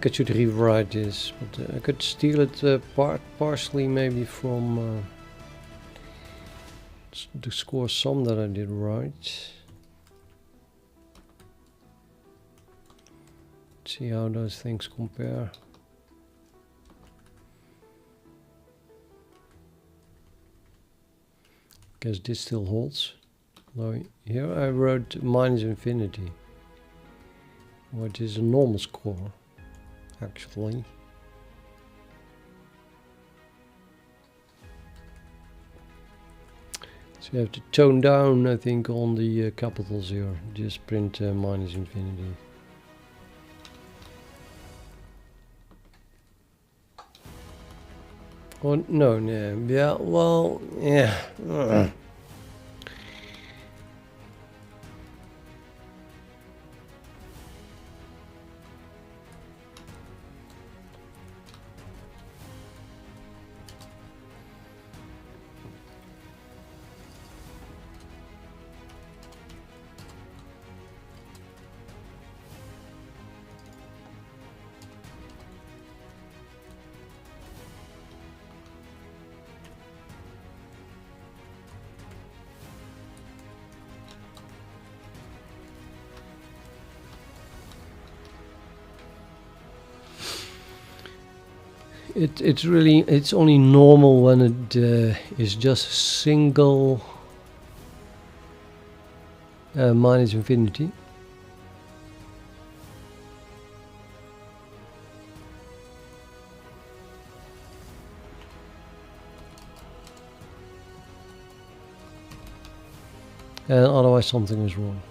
I should rewrite this, but I could steal it partially maybe from the score sum that I did right. See how those things compare. guess this still holds. Now here I wrote minus infinity, which is a normal score, actually. So you have to tone down, I think, on the capitals here. Just print minus infinity. Oh, no, yeah, well, yeah. It's only normal when it is just single minus infinity. And otherwise something is wrong.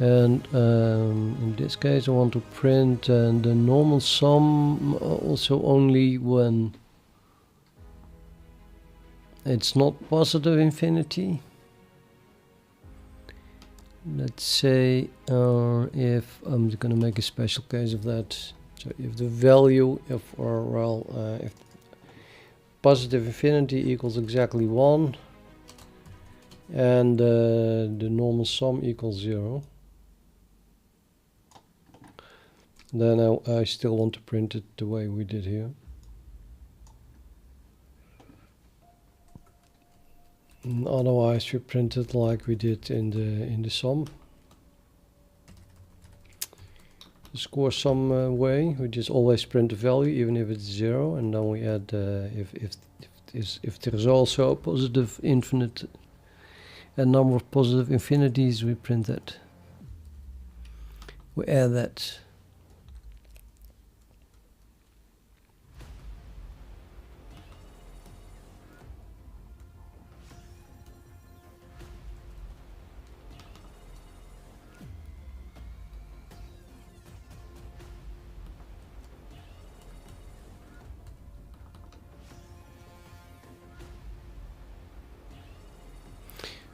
And in this case I want to print the normal sum also only when it's not positive infinity. Let's say if I'm going to make a special case of that. So if the value if positive infinity equals exactly 1 and the normal sum equals 0, then I still want to print it the way we did here. And otherwise we print it like we did in the sum. The score sum way, we just always print the value even if it's 0, and then we add if there's also a positive infinite, a number of positive infinities, we print that. We add that.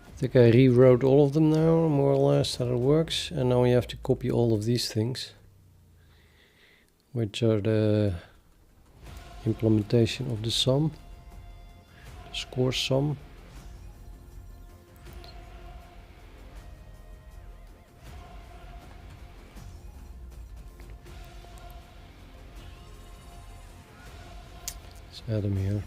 I think I rewrote all of them now, more or less, that it works. And now we have to copy all of these things, which are the implementation of the sum, the score sum. Let's add them here.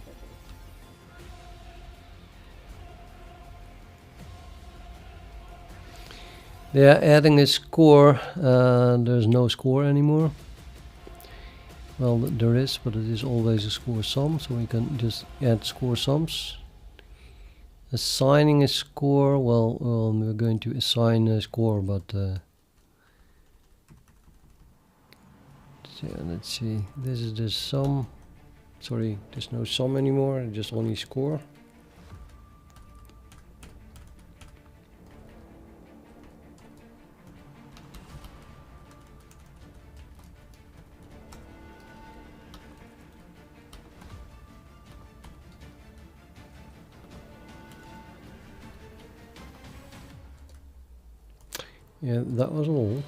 Yeah, adding a score, there's no score anymore. Well, there is, but it is always a score sum, so we can just add score sums. Assigning a score, well, we're going to assign a score, but so let's see, this is the sum. Sorry, there's no sum anymore, just only score. Yeah, that was all.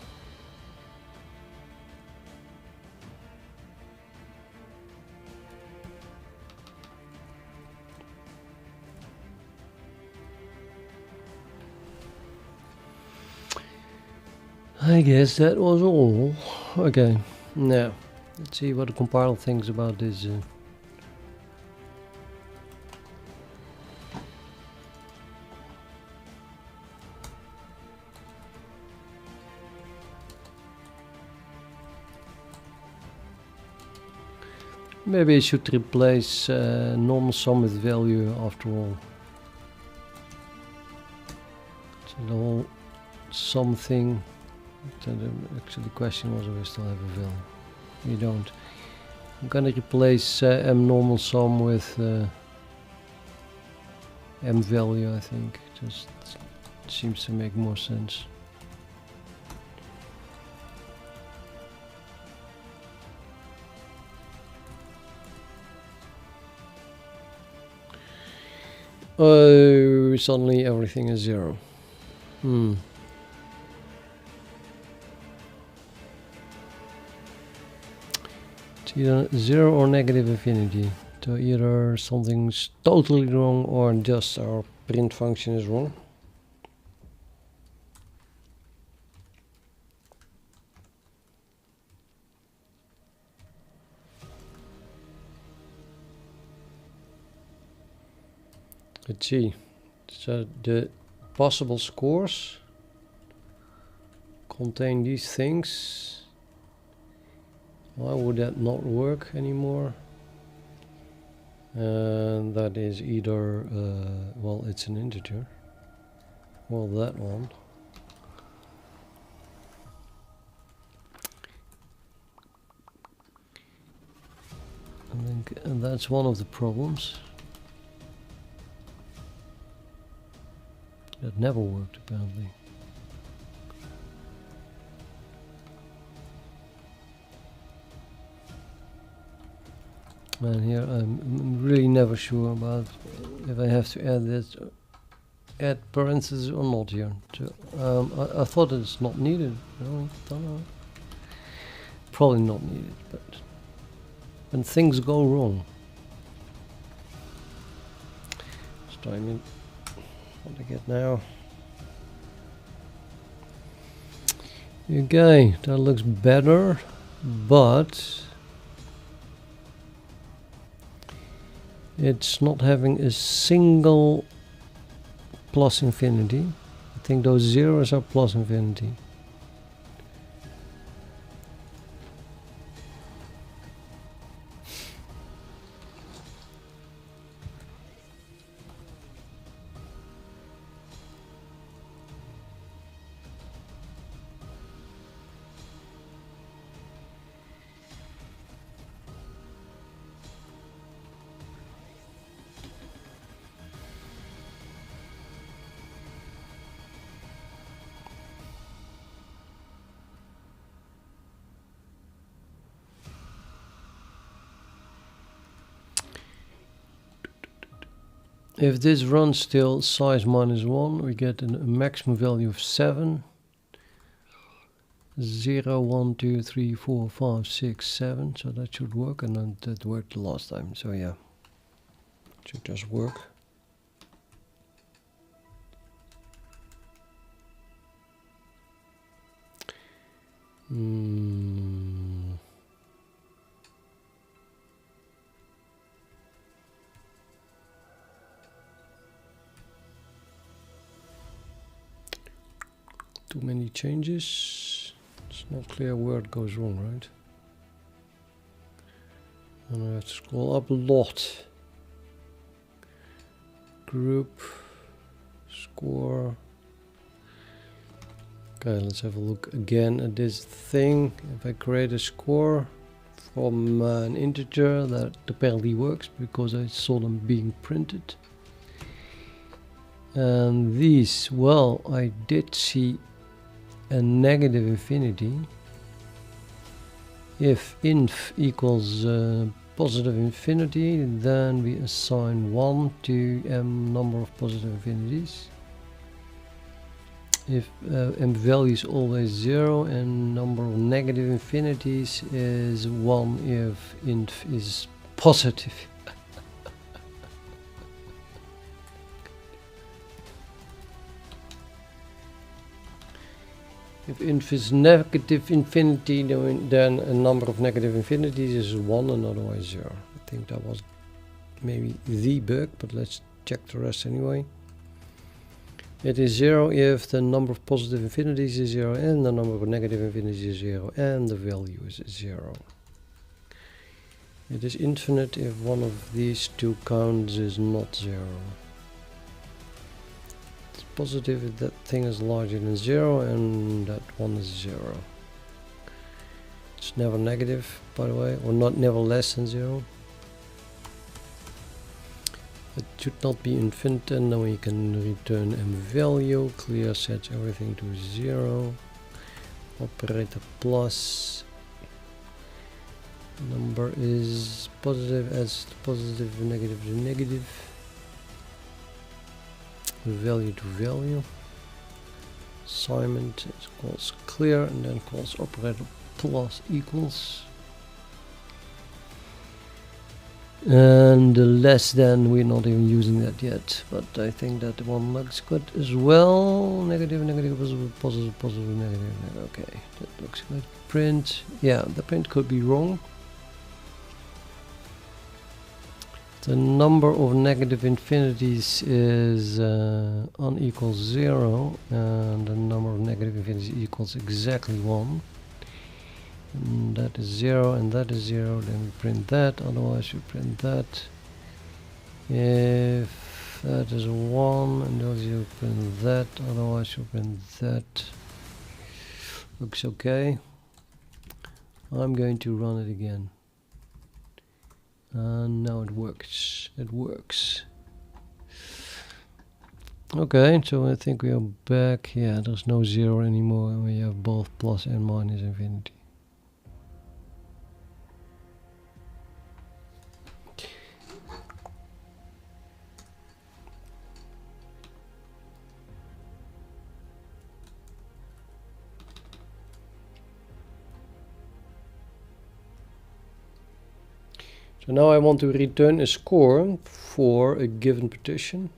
I guess that was all. Okay, now let's see what the compiler thinks about this. Maybe I should replace normal sum with value after all. So the whole sum thing. Actually, the question was, do we still have a value? We don't. I'm gonna replace m normal sum with m value. I think just seems to make more sense. Oh, suddenly everything is 0. It's either 0 or negative infinity. So either something's totally wrong or just our print function is wrong. Let's see. So the possible scores contain these things. Why would that not work anymore? And that is either, well, it's an integer. Well, that one. And that's one of the problems. That never worked apparently. And here I'm really never sure about if I have to add this, add parentheses or not here. So, I thought it's not needed. No, don't know. Probably not needed, but when things go wrong. Let's try and what I get now. Okay, that looks better, but it's not having a single plus infinity. I think those zeros are plus infinity. If this runs till size -1, we get a maximum value of 7. 0, 1, 2, 3, 4, 5, 6, 7. So that should work, and then that worked the last time. So yeah, it should just work. Too many changes. It's not clear where it goes wrong, right? And I have to scroll up a lot. Group, score. Okay, let's have a look again at this thing. If I create a score from an integer, that apparently works because I saw them being printed. And these, well, I did see a negative infinity. If inf equals positive infinity, then we assign 1 to m number of positive infinities. If m value is always 0 and number of negative infinities is 1 if inf is positive. If inf is negative infinity, then a number of negative infinities is 1 and otherwise 0. I think that was maybe the bug, but let's check the rest anyway. It is 0 if the number of positive infinities is 0 and the number of negative infinities is 0 and the value is 0. It is infinite if one of these two counts is not 0. It's positive if that thing is larger than 0 and that one is 0. It's never negative, by the way, or not never less than 0. It should not be infinite, and then we can return m value. Clear sets everything to 0. Operator plus. Number is positive, adds positive, negative to negative. Value to value. Assignment is calls clear and then calls operator plus equals. And the less than, we're not even using that yet, but I think that one looks good as well. Negative, negative, positive, positive, positive, negative. Okay, that looks good. Print, yeah, the print could be wrong. The number of negative infinities is unequals 0, and the number of negative infinities equals exactly 1. And that is 0 and that is 0, then we print that, otherwise we print that. If that is 1 and those you print that, otherwise you print that. Looks okay. I'm going to run it again. And now it works. It works. Okay, so I think we are back. Yeah, there's no 0 anymore, and we have both plus and minus infinity. So now I want to return a score for a given partition,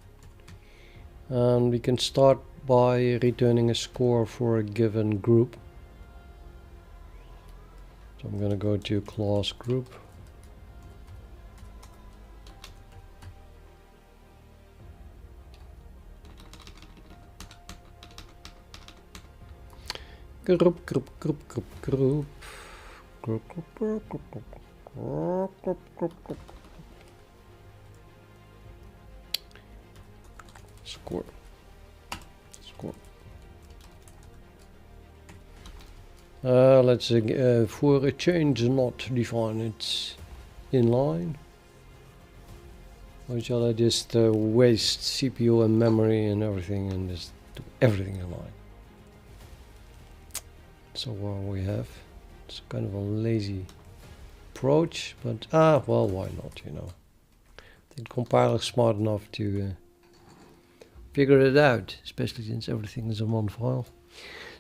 and we can start by returning a score for a given group. So I'm going to go to class group. Group. Score. Let's for a change not define it inline. Or shall I just waste CPU and memory and everything and just do everything inline? So what we have, it's kind of a lazy approach, but well, why not, you know. The compiler is smart enough to figure it out, especially since everything is in one file.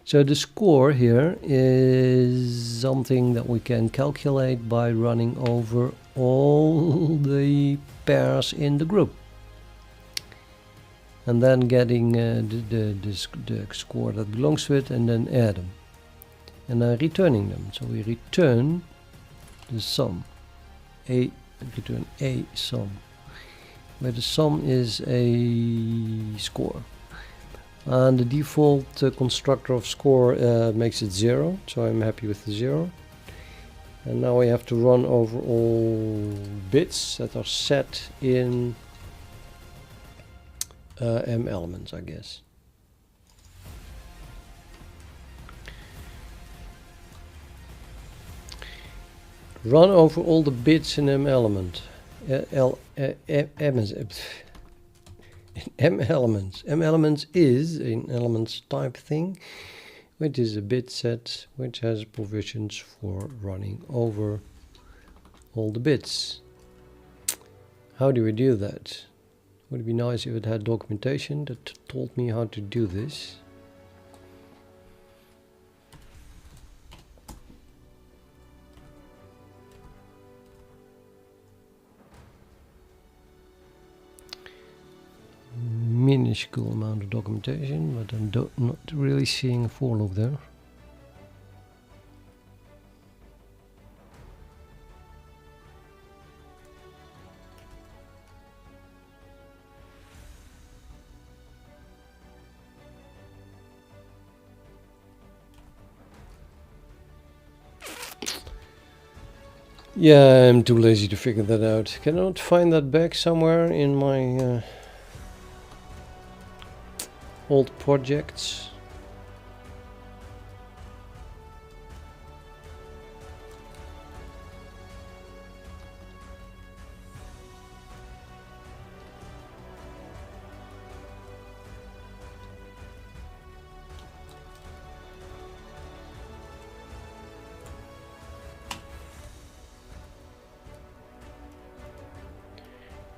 So the score here is something that we can calculate by running over all the pairs in the group, and then getting the score that belongs to it, and then add them, and then returning them. So we return the sum, return a sum, where the sum is a score. And the default constructor of score makes it 0, so I'm happy with the 0. And now we have to run over all bits that are set in m elements, I guess. Run over all the bits in m element. M elements. M elements is an elements type thing, which is a bit set which has provisions for running over all the bits. How do we do that? Would it be nice if it had documentation that told me how to do this? Minuscule amount of documentation, but I'm not really seeing a for loop there. Yeah, I'm too lazy to figure that out. Can I not find that back somewhere in my old projects?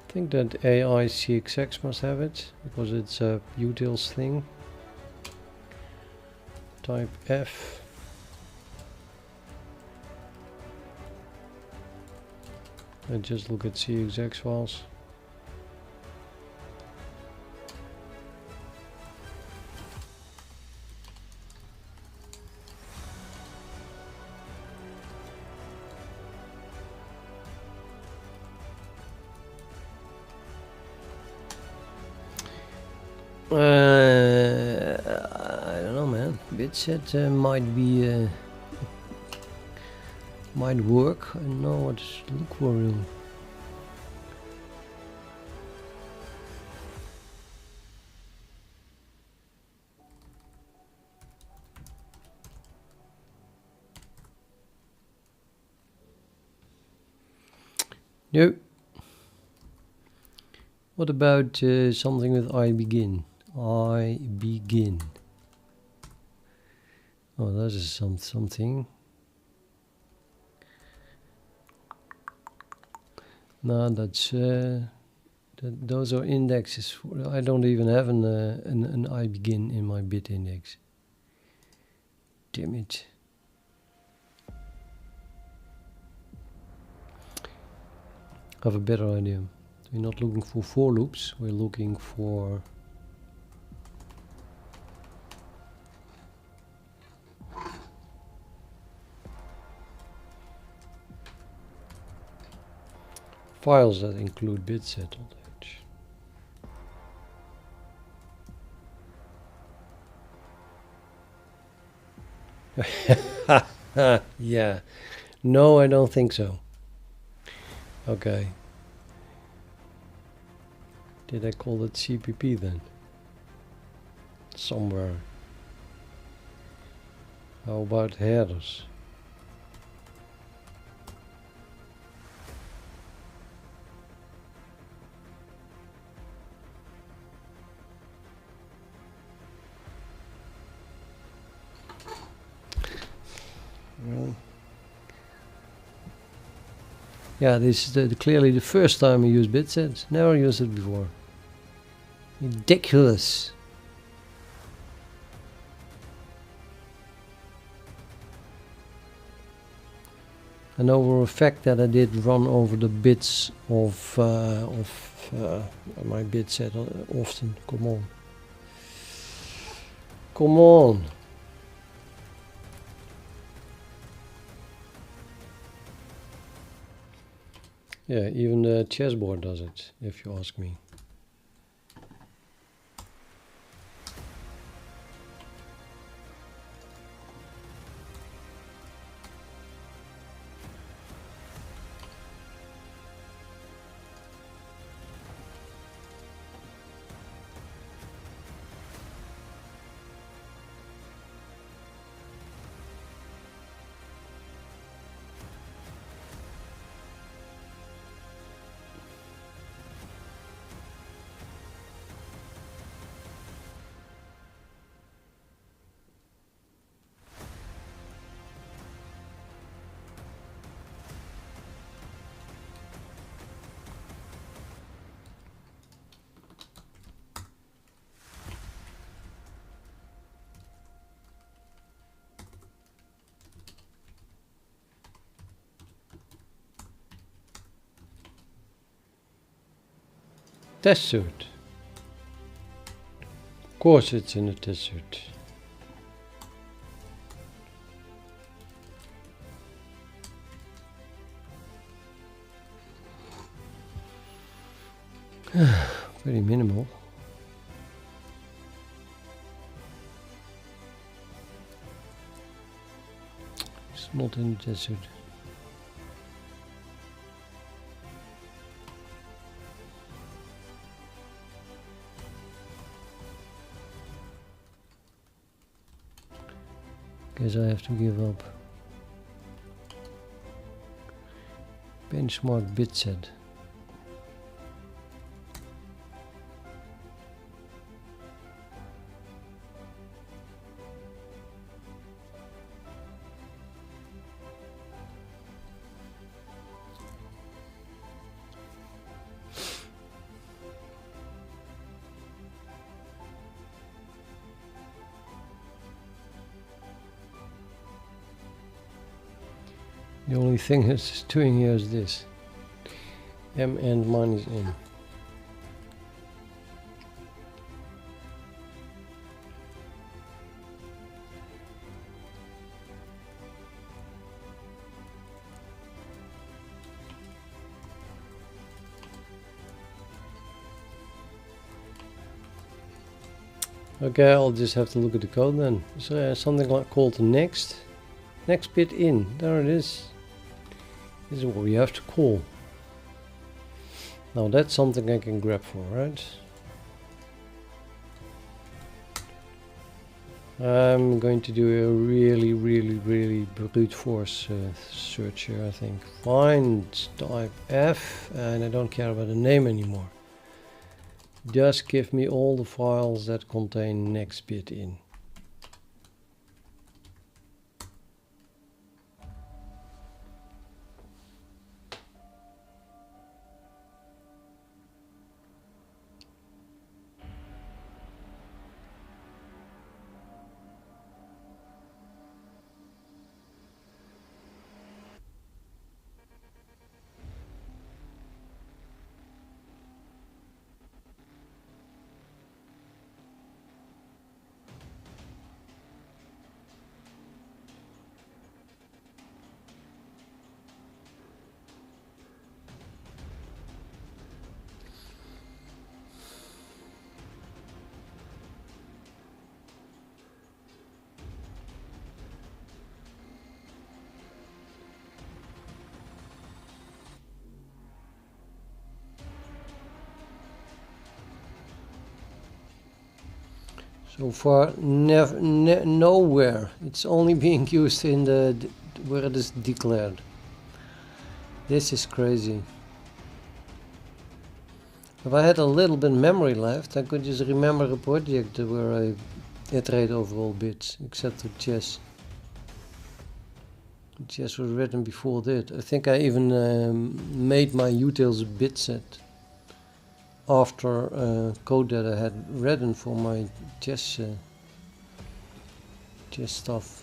I think that AI CXX must have it, because it's a utils thing. Type F. And just look at CXX files. I don't know, man. Bitset might be might work. I don't know what to look for really. Nope. What about something with I begin? I begin. Oh, that is something. No, that's those are indexes. I don't even have an I begin in my bit index. Damn it. I have a better idea. We're not looking for loops. We're looking for files that include bitset on the edge. Yeah. No, I don't think so. Okay. Did I call it CPP then? Somewhere. How about headers? Well, yeah, this is clearly the first time I use bitset. Never used it before. Ridiculous. I know for a fact that I did run over the bits of my bitset often. Come on. Come on. Yeah, even the chessboard does it, if you ask me. Test suite. Of course it's in the test suite. Very minimal. It's not in the test suite. Guess I have to give up. Benchmark bit set. The only thing it's doing here is this. M and minus N. Okay, I'll just have to look at the code then. So something like called next bit in. There it is. This is what we have to call. Now that's something I can grab for, right? I'm going to do a really brute force search here, I think. Find type F, and I don't care about the name anymore. Just give me all the files that contain next bit in. So far, nowhere. It's only being used in the where it is declared. This is crazy. If I had a little bit memory left, I could just remember a project where I iterate over all bits, except for chess. Chess was written before that. I think I even made my utils bit set after code that I had written for my chess stuff.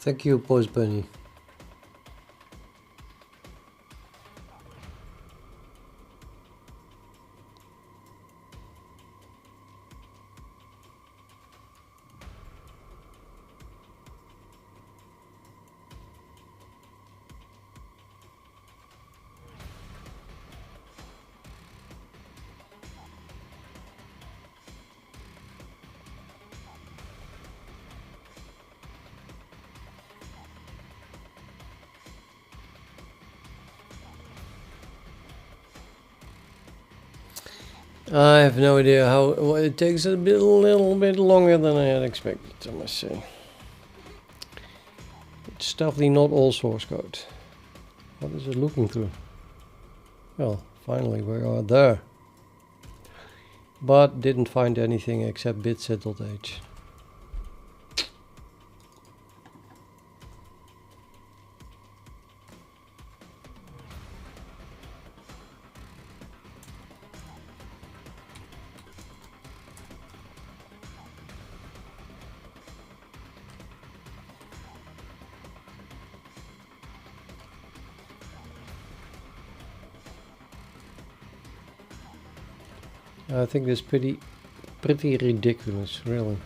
Thank you, Post Bunny. I have no idea how. Well, it takes a little bit longer than I had expected, I must say. It's definitely not all source code. What is it looking through? Well, finally we are there. But didn't find anything except bitset.h. I think that's pretty ridiculous, really.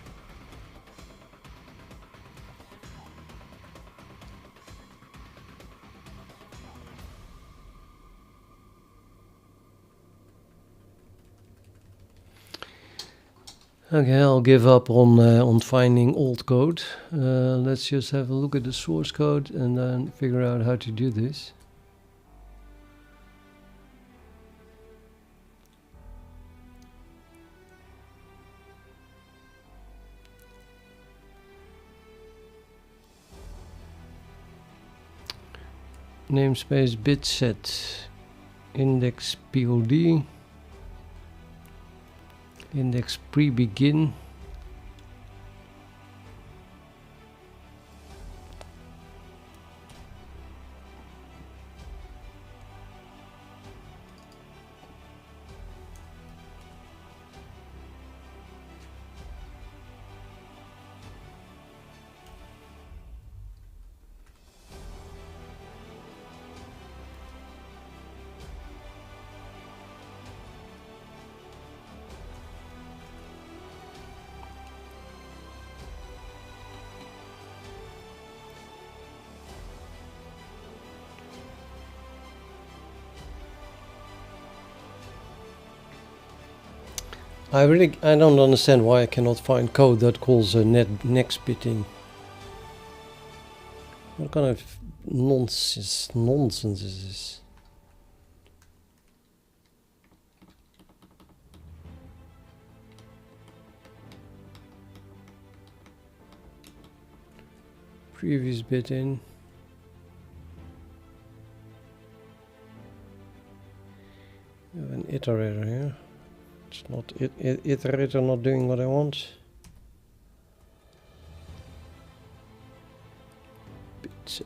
Okay, I'll give up on finding old code. Let's just have a look at the source code and then figure out how to do this. Namespace bit set index pod index pre-begin. I don't understand why I cannot find code that calls a next bit in. What kind of nonsense is this? Previous bit in. We have an iterator here. It's not iterator not doing what I want. Bit set.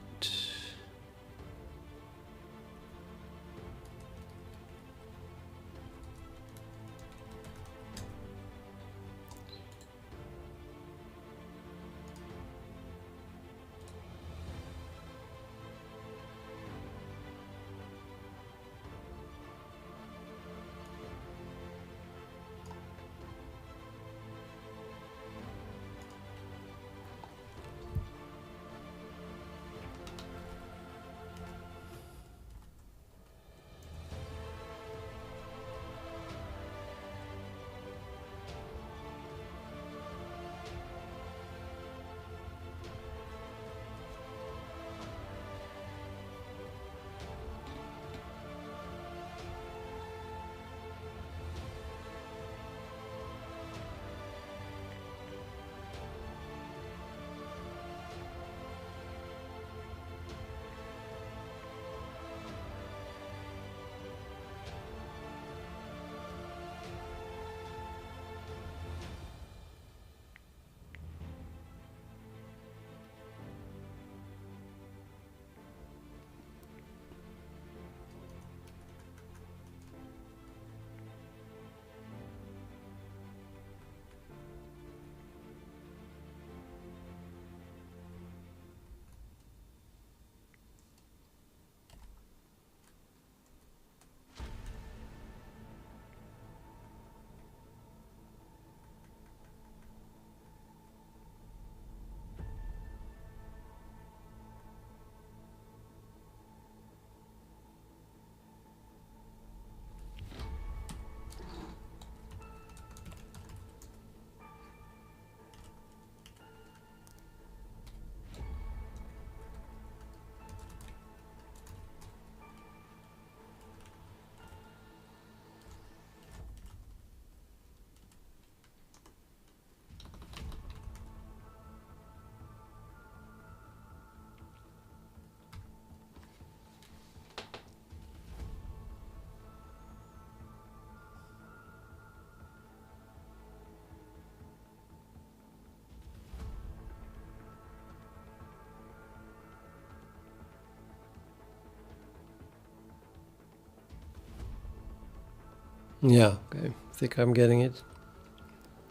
Yeah, okay. I think I'm getting it.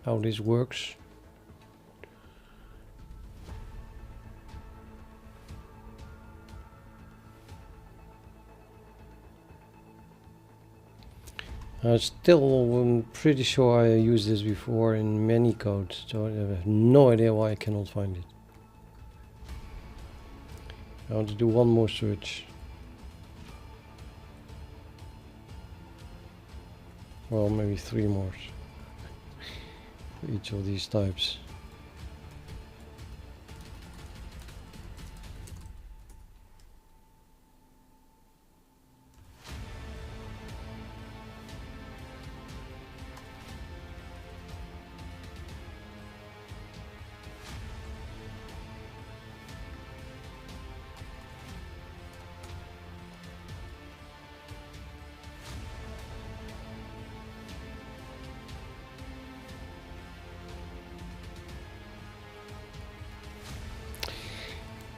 How this works. I'm pretty sure I used this before in many codes, so I have no idea why I cannot find it. I want to do one more search. Well, maybe 3 more for each of these types.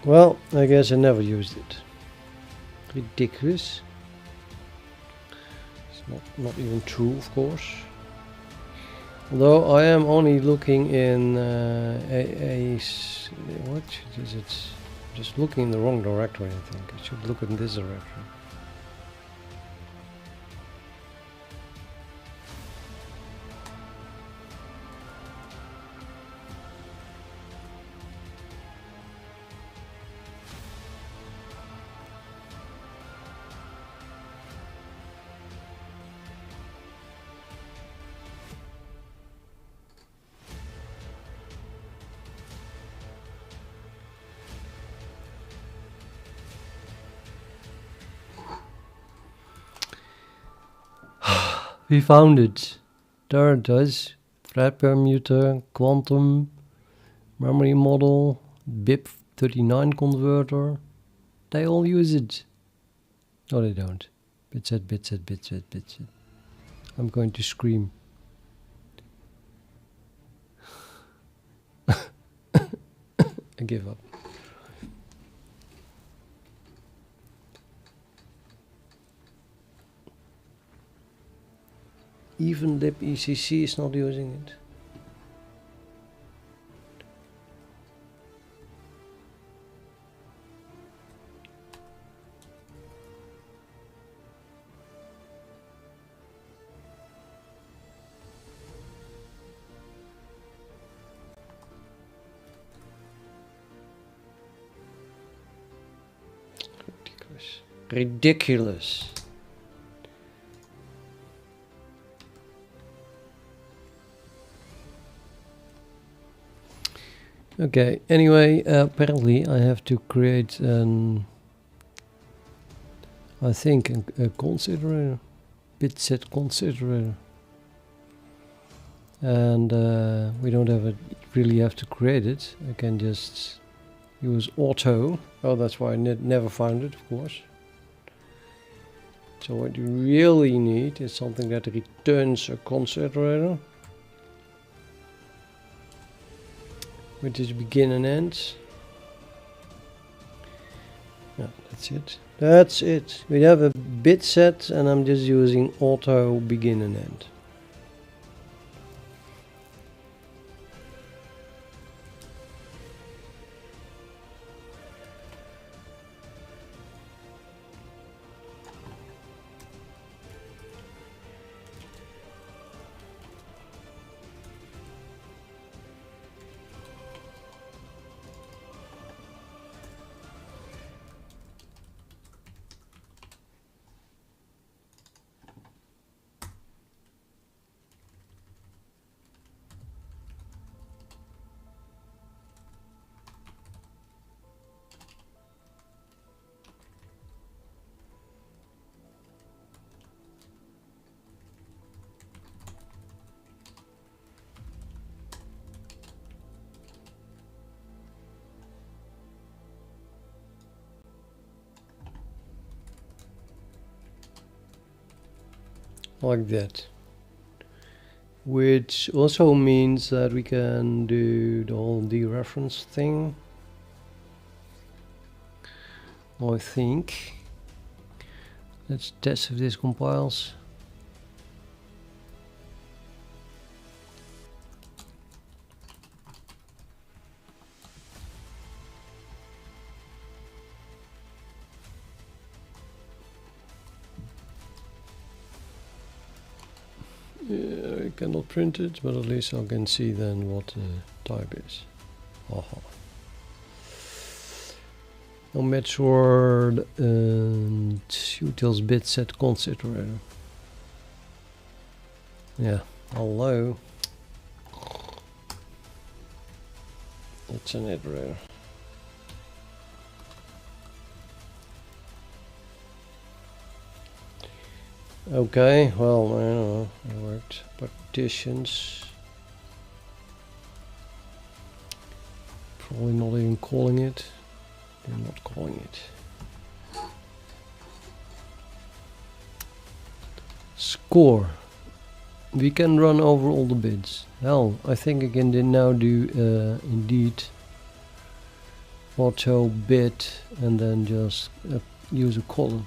Well, I guess I never used it. Ridiculous. It's not even true, of course. Although I am only looking in what is it? Just looking in the wrong directory, I think. I should look in this directory. We found it. There it is. Thread permuter, quantum, memory model, BIP39 converter. They all use it. No, they don't. Bitset, bitset, bitset, bitset. I'm going to scream. I give up. Even libECC is not using it. Ridiculous. Okay, anyway, apparently I have to create an, I think, a considerator, bitset considerator. And we don't really have to create it. I can just use auto. Oh, that's why I never found it, of course. So what you really need is something that returns a considerator, which is begin and end. Yeah, that's it. That's it. We have a bit set and I'm just using auto begin and end. Like that, which also means that we can do the whole dereference thing, I think. Let's test if this compiles. I cannot print it, but at least I can see then what the type is. Aha. No matchword and utils bit set const iterator. Yeah, hello. It's an iterator. Okay, well, I don't know, it worked. Partitions. Probably not even calling it. They're not calling it. Score. We can run over all the bits. Hell, I think I can now do indeed auto bit and then just use a column.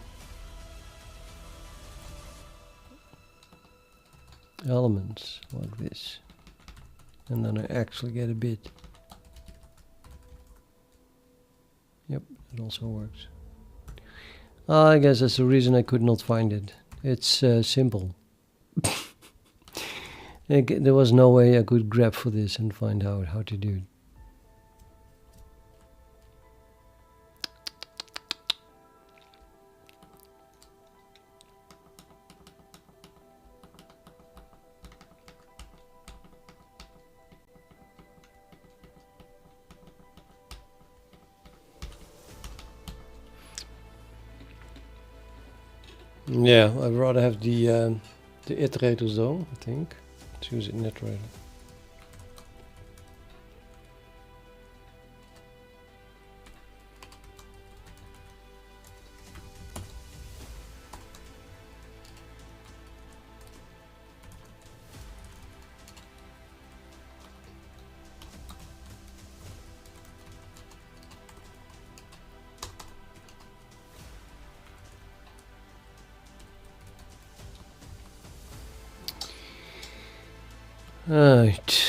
Elements like this. And then I actually get a bit. Yep, it also works. I guess that's the reason I could not find it. It's simple. There was no way I could grab for this and find out how to do it. Yeah, I'd rather have the iterators though, I think. Let's use it in iterator. Right.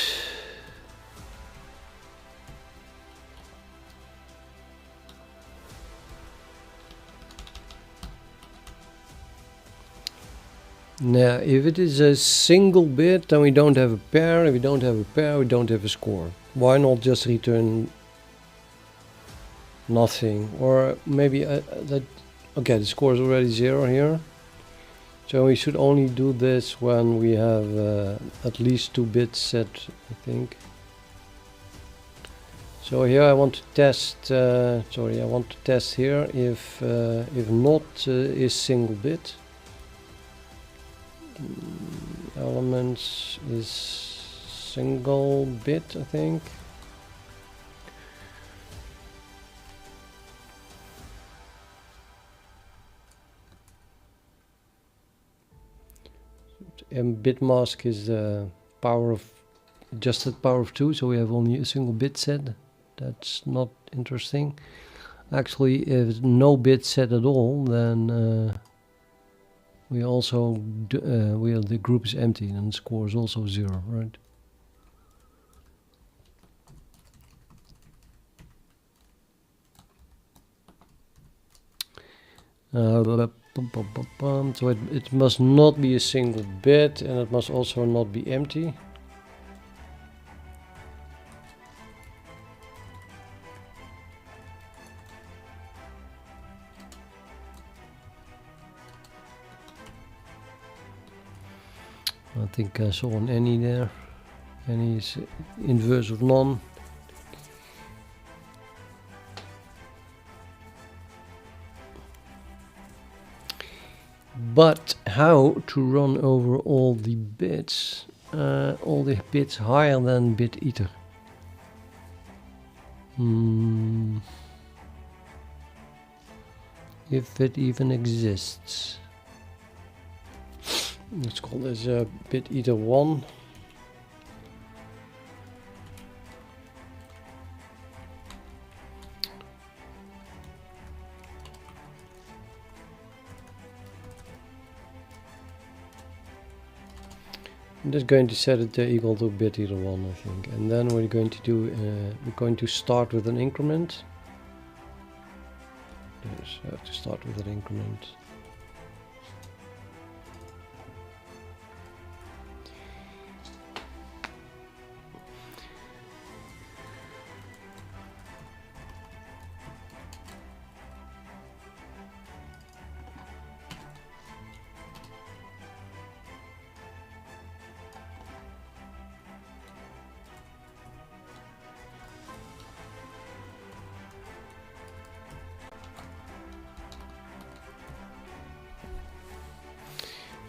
Now, if it is a single bit, then we don't have a pair. If we don't have a pair, we don't have a score. Why not just return nothing? Or maybe that. Okay, the score is already 0 here. So we should only do this when we have at least 2 bits set, I think. So here I want to test. Sorry, I want to test here if not is single bit. Elements is single bit, I think. And bit mask is power of adjusted power of 2, so we have only a single bit set. That's not interesting. Actually, if no bit set at all, then we also the group is empty and the score is also 0, right? So it must not be a single bit, and it must also not be empty. I think I saw an any there. Any is inverse of none. But how to run over all the bits higher than bit iter? If it even exists. Let's call this bit iter 1. I'm just going to set it equal to bit iter 1, I think, and then we're going to do we're going to start with an increment. Yes, I have to start with an increment.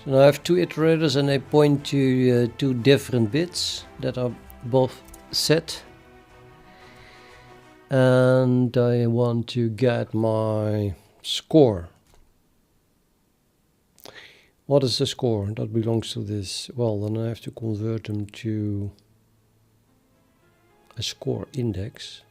So now I have two iterators and they point to two different bits that are both set. And I want to get my score. What is the score that belongs to this? Well, then I have to convert them to a score index.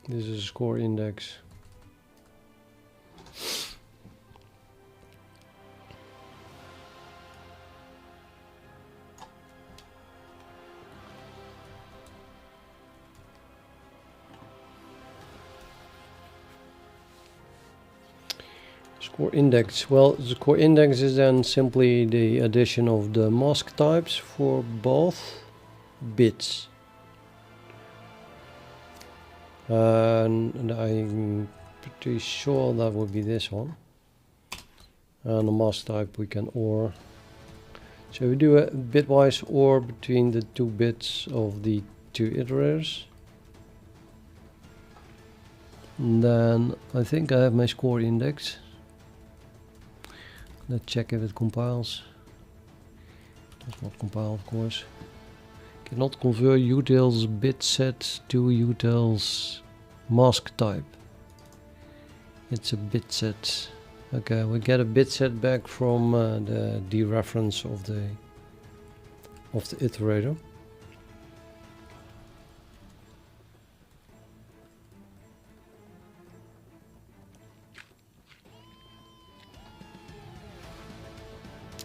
This is a score index. Score index. Well, the score index is then simply the addition of the mask types for both bits. And I'm pretty sure that would be this one. And the mask type we can OR. So we do a bitwise OR between the two bits of the two iterators. And then I think I have my score index. Let's check if it compiles. Does not compile, of course. Cannot convert utils bit set to utils mask type. It's a bit set. Okay, we get a bit set back from the dereference of the iterator.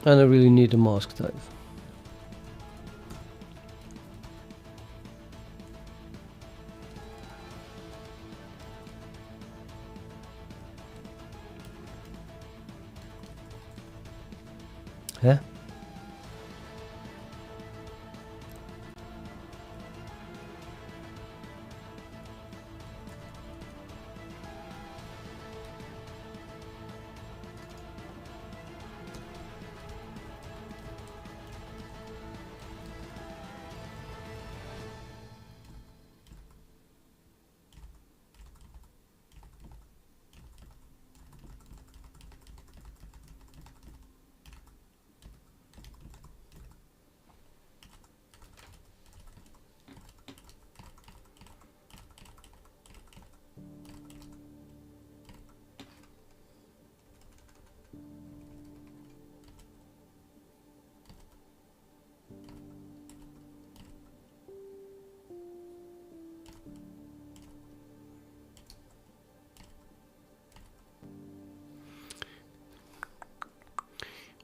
And I really need a mask type. Huh?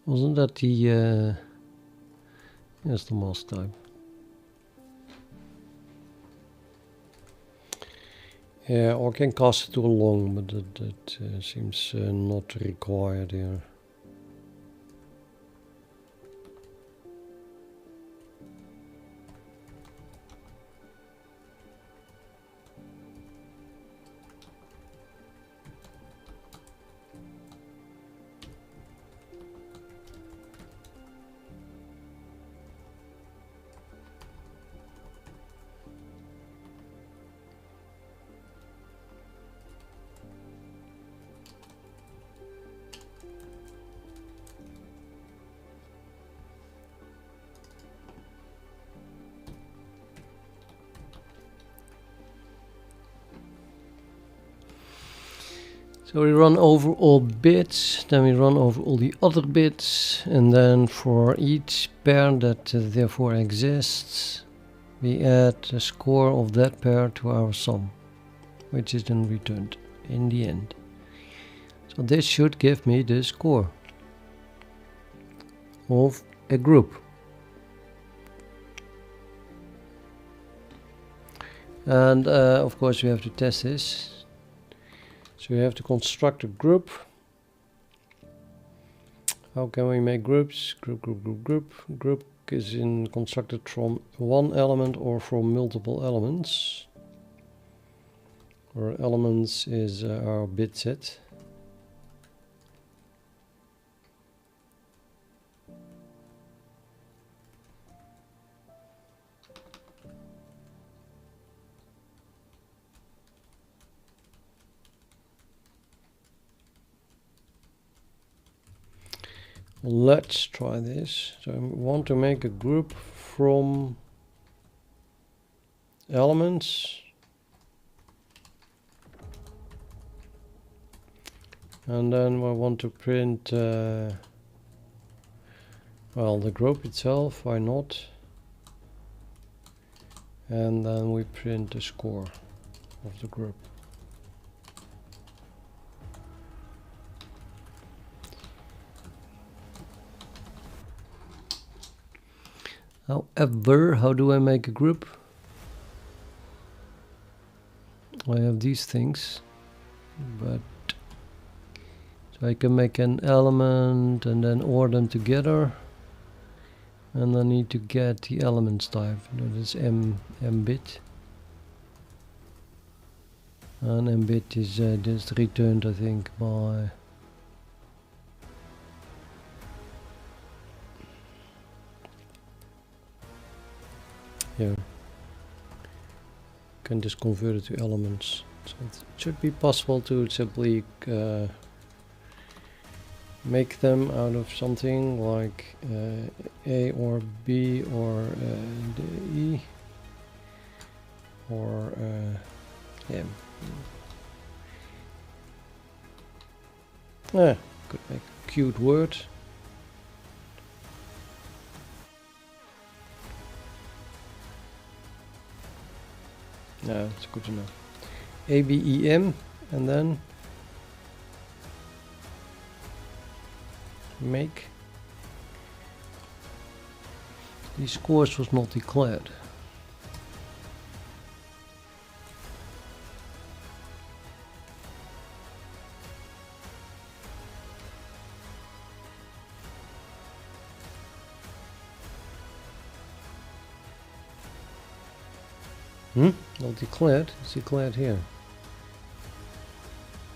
Wasn't that the yes, the mask type? Yeah, or can cast it too long, but that seems not required here. So we run over all bits, then we run over all the other bits, and then for each pair that therefore exists, we add the score of that pair to our sum, which is then returned in the end. So this should give me the score of a group. And of course we have to test this. So we have to construct a group. How can we make groups? Group is constructed from one element or from multiple elements. Where elements is our bit set. Let's try this. So I want to make a group from elements, and then I want to print well, the group itself, why not? And then we print the score of the group. However, how do I make a group? I have these things, but so I can make an element and then OR them together, and I need to get the elements type. That is mbit, and mbit is just returned, I think, by here. Can just convert it to elements. So it should be possible to simply make them out of something like A or B or the E or yeah. Could make a cute word. No, it's good enough. ABEM, and then make. These scores was not declared. Not declared. It's declared here.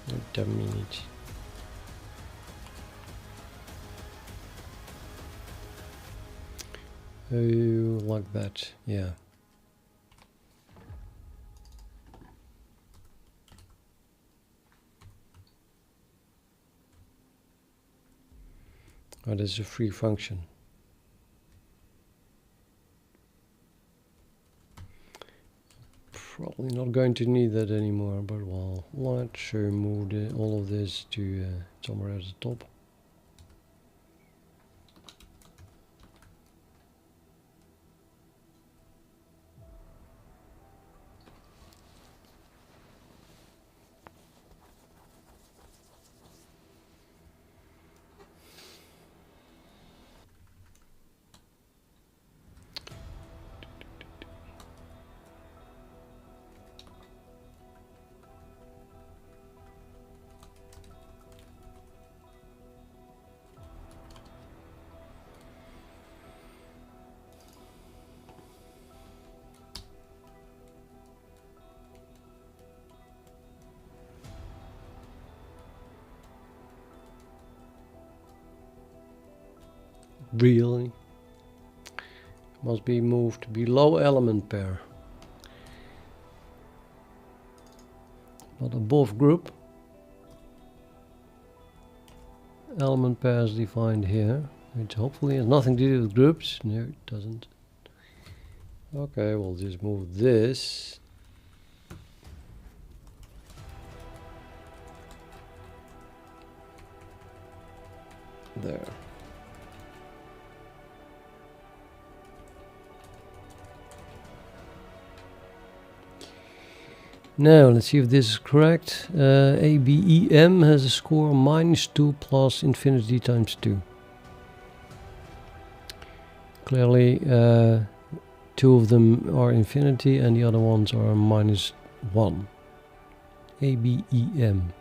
Wait a minute. Oh, like that. Yeah. Oh, this is a free function. Probably not going to need that anymore, but well, let's move all of this to somewhere at the top. Really? Must be moved below element pair. Not above group. Element pair is defined here, which hopefully has nothing to do with groups. No, it doesn't. Okay, we'll just move this. There. Now let's see if this is correct. ABEM has a score -2 plus infinity times 2. Clearly 2 of them are infinity and the other ones are -1. ABEM.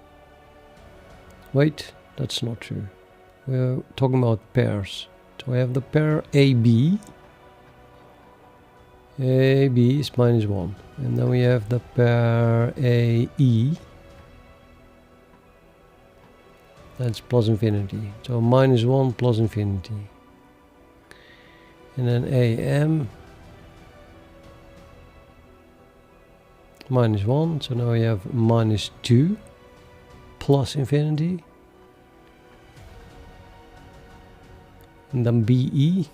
Wait, that's not true. We're talking about pairs. So I have the pair AB. AB is -1. And then we have the pair AE. That's plus infinity. So -1 plus infinity. And then AM. -1. So now we have -2 plus infinity. En dan BE.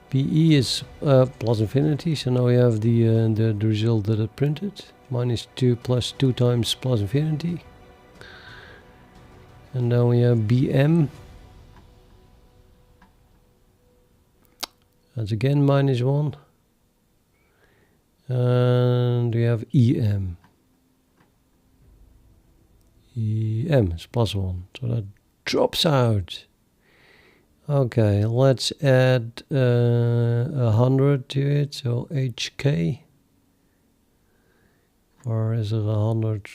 BE is plus infinity, so now we have the result that it printed. Minus 2 plus 2 times plus infinity. And then we have BM. That's again minus 1. And we have EM. EM is plus 1, so that drops out. Okay, let's add 100 to it, so HK. Or is it 100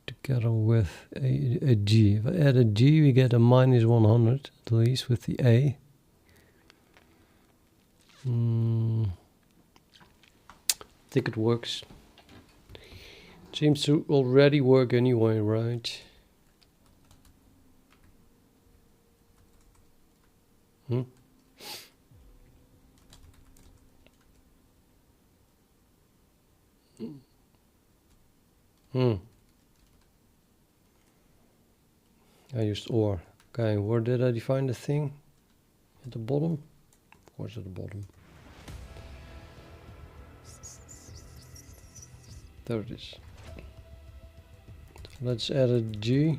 together with a G? If I add a G, we get a minus 100, at least with the A. I think it works. Seems to already work anyway, right? I used OR. Okay, where did I define the thing? At the bottom? Of course at the bottom. There it is. Let's add a G.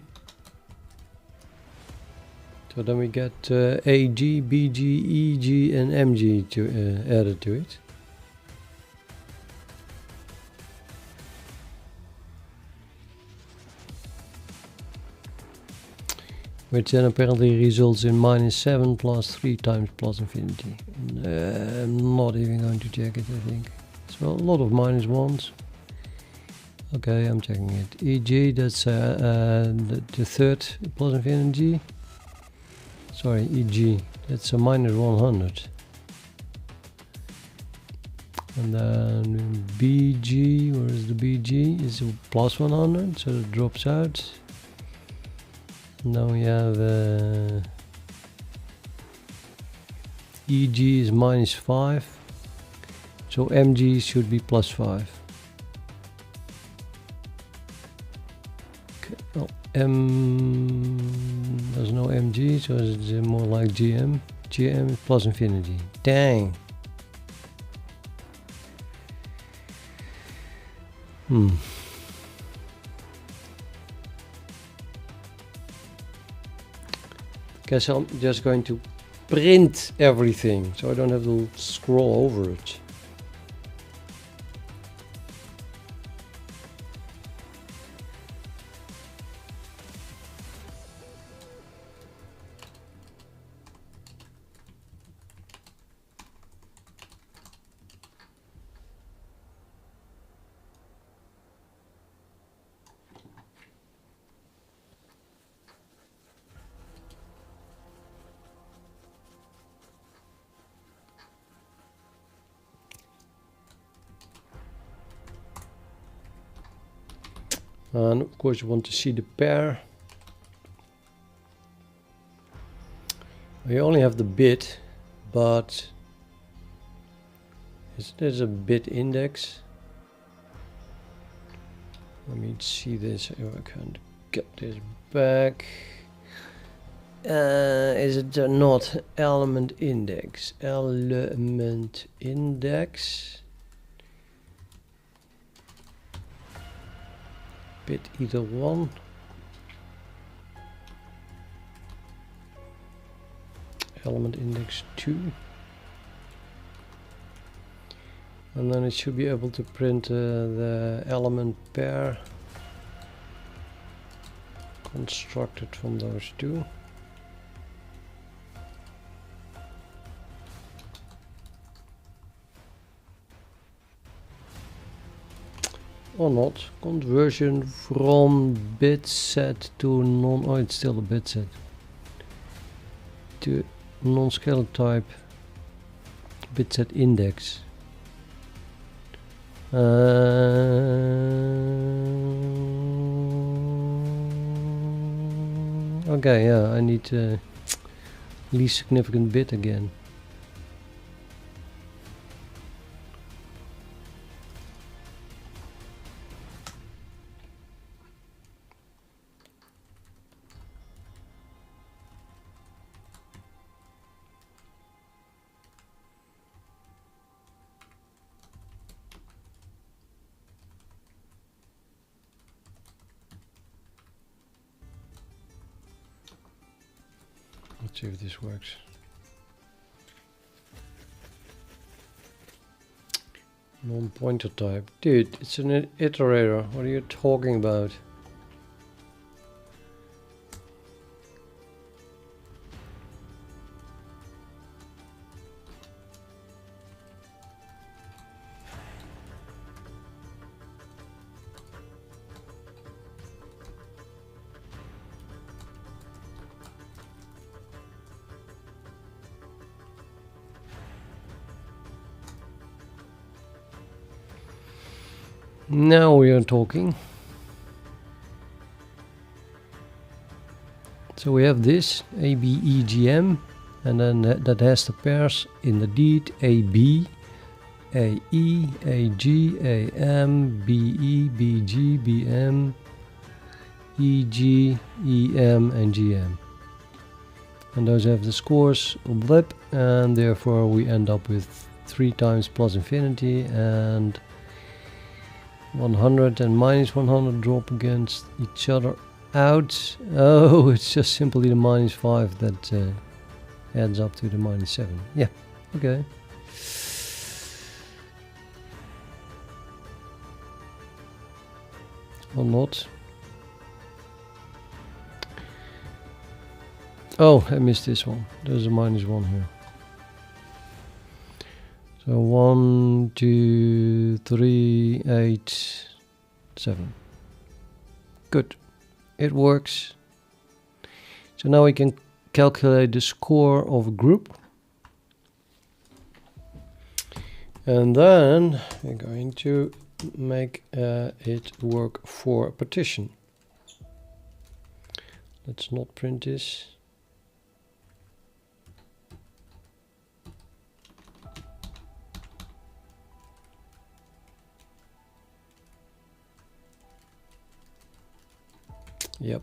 So then we get AG, BG, EG and MG to added to it. Which then apparently results in minus 7 plus 3 times plus infinity. I'm not even going to check it, I think. So a lot of minus 1s. Okay, I'm checking it. EG, that's the third plus infinity. Sorry, EG, that's a minus 100. And then BG, where is the BG? Is a plus 100, so it drops out. Now we have EG is minus 5, so MG should be plus 5. Okay. Oh, there's no MG, so it's more like GM. GM is plus infinity. Dang. Guess I'm just going to print everything, so I don't have to scroll over it. And of course you want to see the pair. We only have the bit, but there's a bit index. Let me see this, if I can get this back. Is it not element index? Element index. Bit either one. Element index 2. And then it should be able to print the element pair constructed from those two. Or not. Conversion from bit set to non. Oh, it's still a bit set. To non-scalar type bit set index. Okay, yeah, I need least significant bit again. Let's see if this works. Non-pointer type. Dude, it's an iterator. What are you talking about? Now we are talking. So we have this ABEGM, and then that has the pairs in the deed AB, AE, AG, AM, BE, BG, BM, EG, EM, and GM. And those have the scores of blip, and therefore we end up with 3 times plus infinity and 100 and minus 100 drop against each other out. Oh, it's just simply the minus 5 that adds up to the minus 7. Yeah, okay. Or not. Oh, I missed this one. There's a minus 1 here. So 1, 2, 3, 8, 7. Good. It works. So now we can calculate the score of a group. And then we're going to make it work for a partition. Let's not print this. Yep.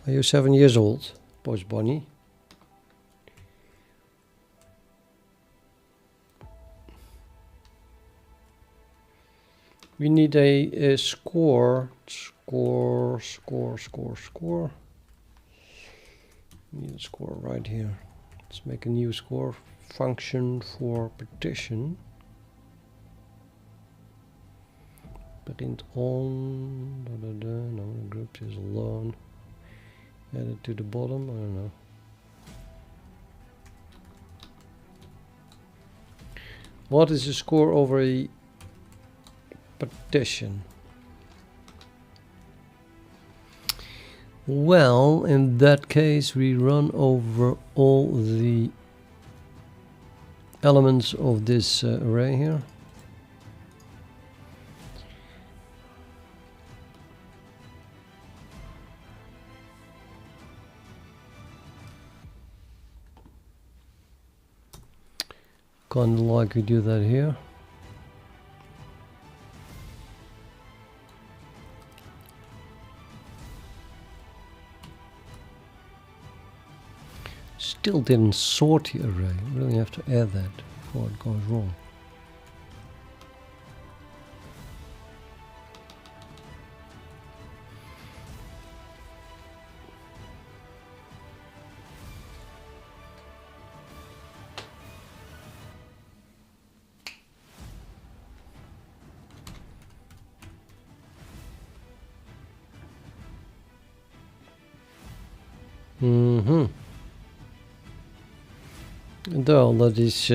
Are you 7 years old, Boys Bonnie? We need a score. We need a score right here. Let's make a new score function for partition. Print on. No, the group is alone. Add it to the bottom. I don't know. What is the score over a partition? Well, in that case, we run over all the elements of this array here. Kind of like we do that here. Still didn't sort the array. We really have to add that before it goes wrong. Well, that is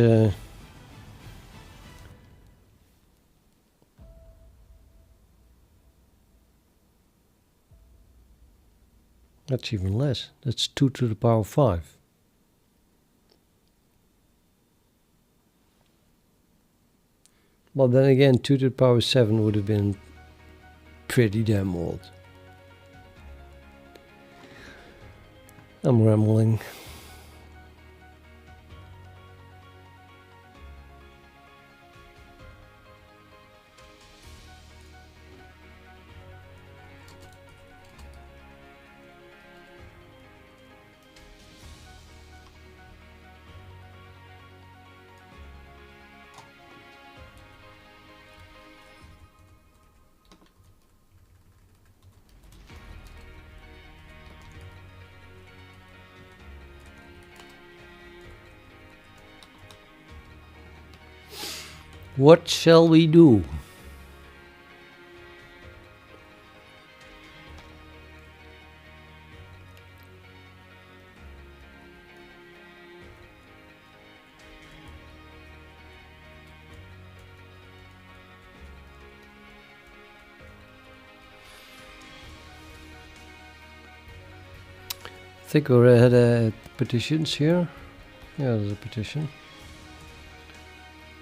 that's even less. That's 2 to the power 5. Well, then again, 2 to the power 7 would have been pretty damn old. I'm rambling. What shall we do? I think we already had partitions here. Yeah, there's a partition.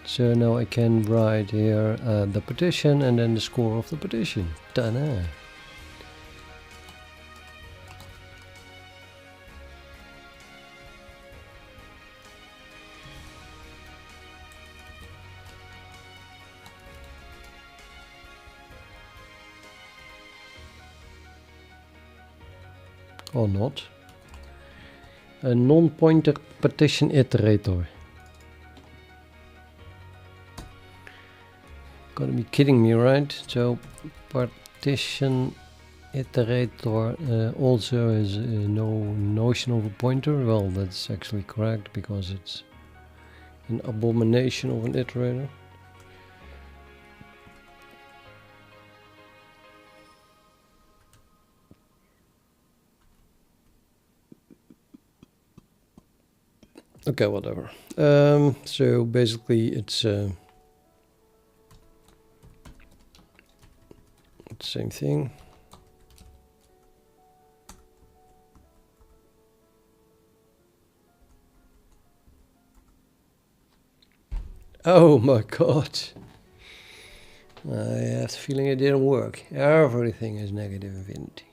So now I can write here the partition and then the score of the partition. Ta-da! Or not. A non-pointer partition iterator. Gotta be kidding me, right? So partition iterator also has no notion of a pointer. Well, that's actually correct because it's an abomination of an iterator. Okay, whatever. So basically it's the same thing. Oh my god. I have the feeling it didn't work. Everything is negative infinity.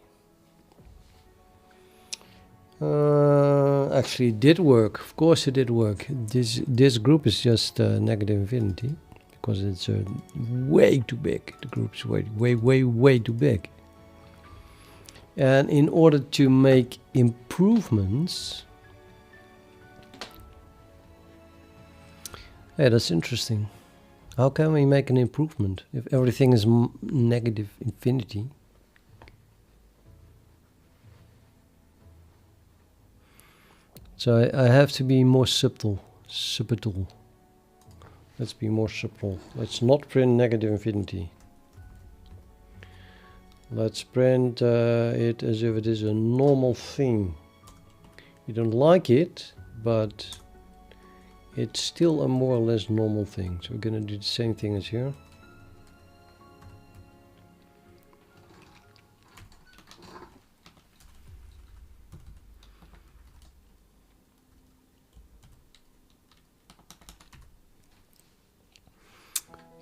Actually it did work. Of course it did work. This group is just negative infinity because it's way too big. The group's way too big. And in order to make improvements, yeah, that's interesting. How can we make an improvement if everything is negative infinity? So I have to be more subtle. Let's be more subtle. Let's not print negative infinity. Let's print it as if it is a normal thing. You don't like it, but it's still a more or less normal thing. So we're gonna do the same thing as here.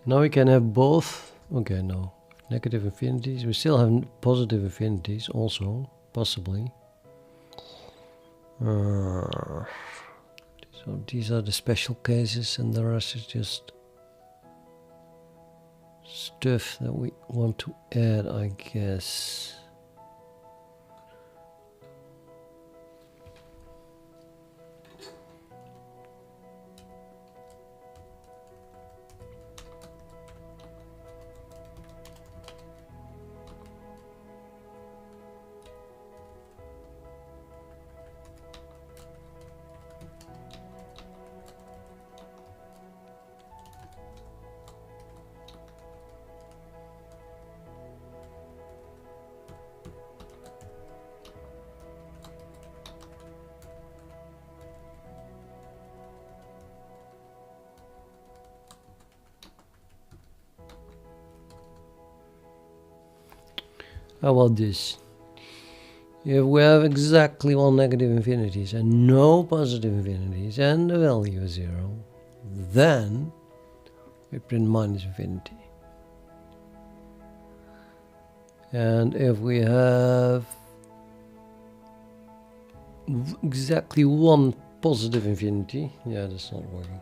Now we can have both. Okay, no. Negative infinities. We still have positive infinities also, possibly. So these are the special cases and the rest is just stuff that we want to add, I guess. How about this? If we have exactly one negative infinities and no positive infinities and the value is 0, then we print minus infinity. And if we have exactly one positive infinity, yeah, that's not working.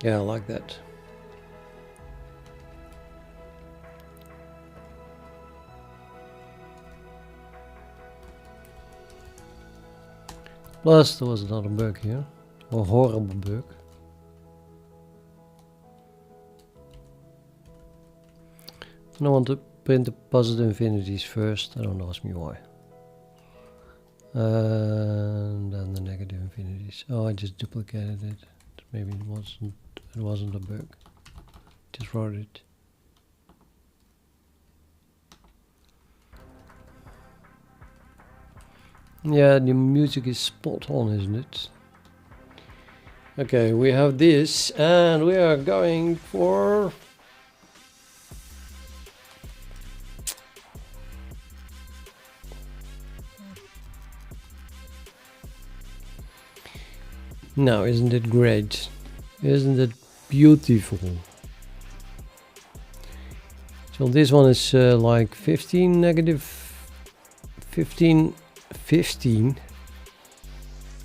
Yeah, I like that. Plus there was another bug here, a horrible bug. And I want to print the positive infinities first. I don't ask me why. And then the negative infinities. Oh, I just duplicated it. Maybe it wasn't a bug. Just wrote it. Yeah, the music is spot on, isn't it? Okay, we have this, and we are going for now, isn't it great? Isn't it beautiful? So this one is like 15 negative 15.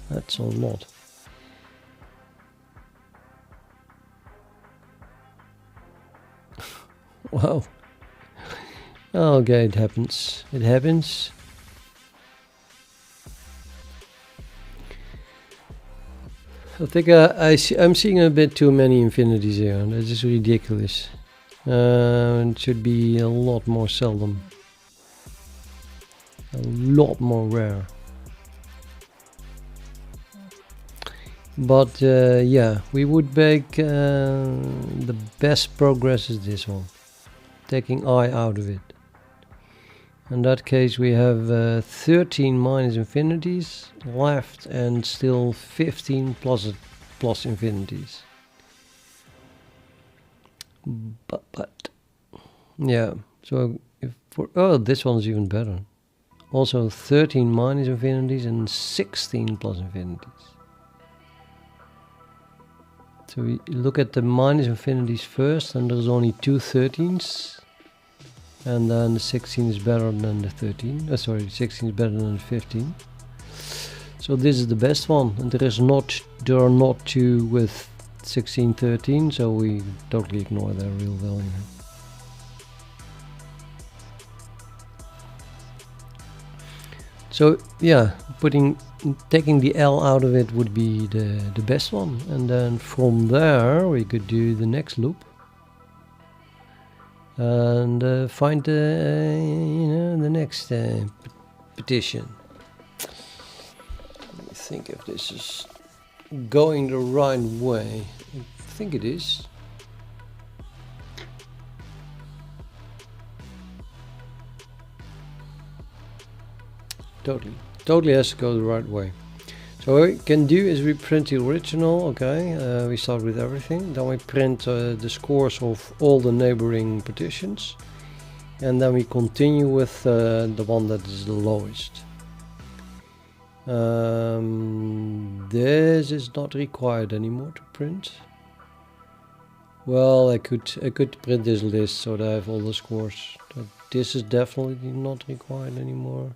That's a lot. Wow. Okay, it happens. It happens. I think I'm seeing a bit too many infinities here. That is ridiculous. It should be a lot more seldom. A lot more rare. But yeah, we would make the best progress is this one. Taking I out of it. In that case we have 13 minus infinities left and still 15 plus infinities. But yeah, so if for this one's even better. Also 13 minus infinities and 16 plus infinities. So we look at the minus infinities first, and there's only two 13s. And then the 16 is better than the 13. Sorry, 16 is better than the 15. So this is the best one, and there are not two with 16, 13, so we totally ignore their real value. So yeah, taking the L out of it would be the best one, and then from there we could do the next loop and find the next partition. Let me think if this is going the right way. I think it is. Totally has to go the right way. So what we can do is we print the original, okay, we start with everything, then we print the scores of all the neighboring partitions, and then we continue with the one that is the lowest. This is not required anymore to print. Well, I could print this list so that I have all the scores. But this is definitely not required anymore.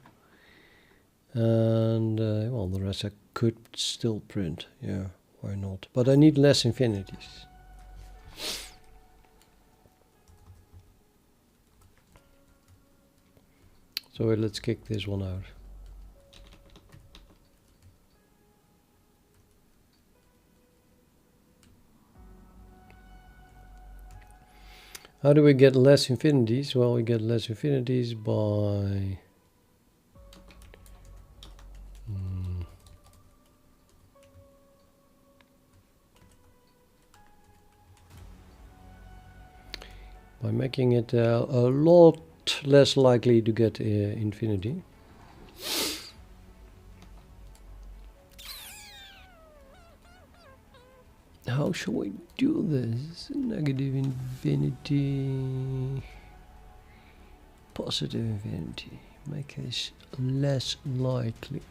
And well, the rest I could still print. Yeah, why not? But I need less infinities. So let's kick this one out. How do we get less infinities? Well, we get less infinities by making it a lot less likely to get infinity. How shall we do this? Negative infinity, positive infinity, make it less likely.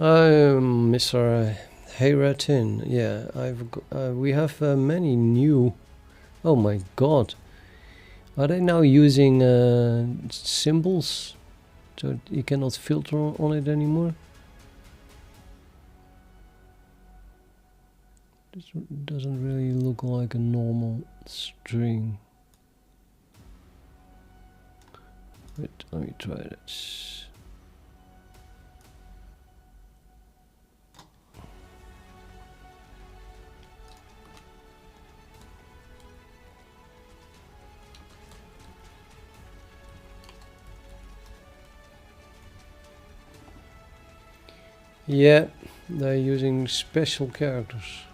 Mr. Hayratin, yeah, we have many new. Oh my God, are they now using symbols, so you cannot filter on it anymore? This doesn't really look like a normal string. Wait, let me try this. Yeah, they're using special characters.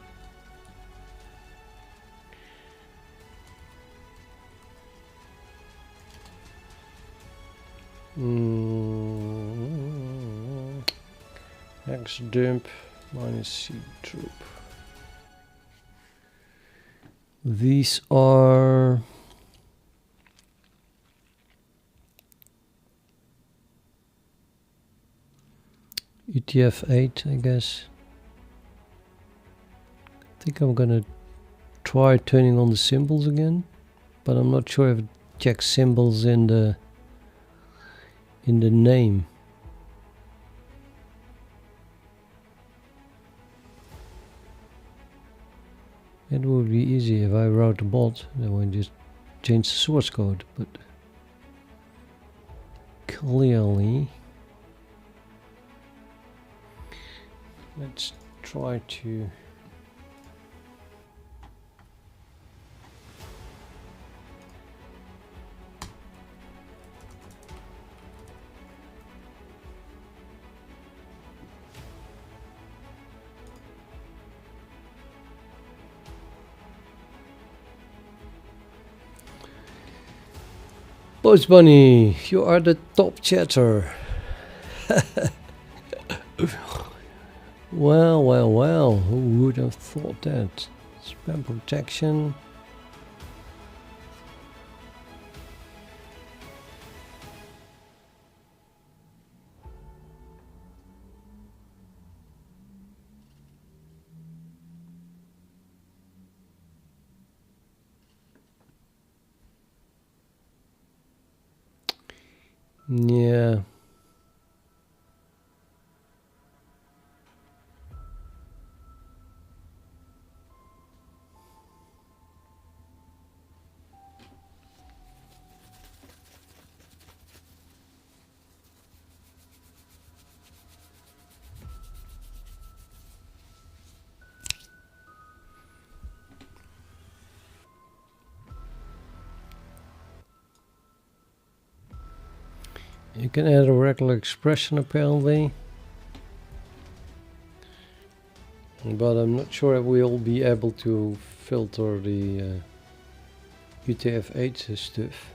Hex dump minus C troop. These are UTF-8, I guess. I think I'm gonna try turning on the symbols again, but I'm not sure if it checks symbols in the name. It would be easy if I wrote a bot, then we just change the source code, but clearly let's try to Boys Bunny, you are the top chatter. Well, well, well, who would have thought that? Spam protection. Yeah. You can add a regular expression apparently, but I'm not sure if we'll be able to filter the UTF-8 stuff.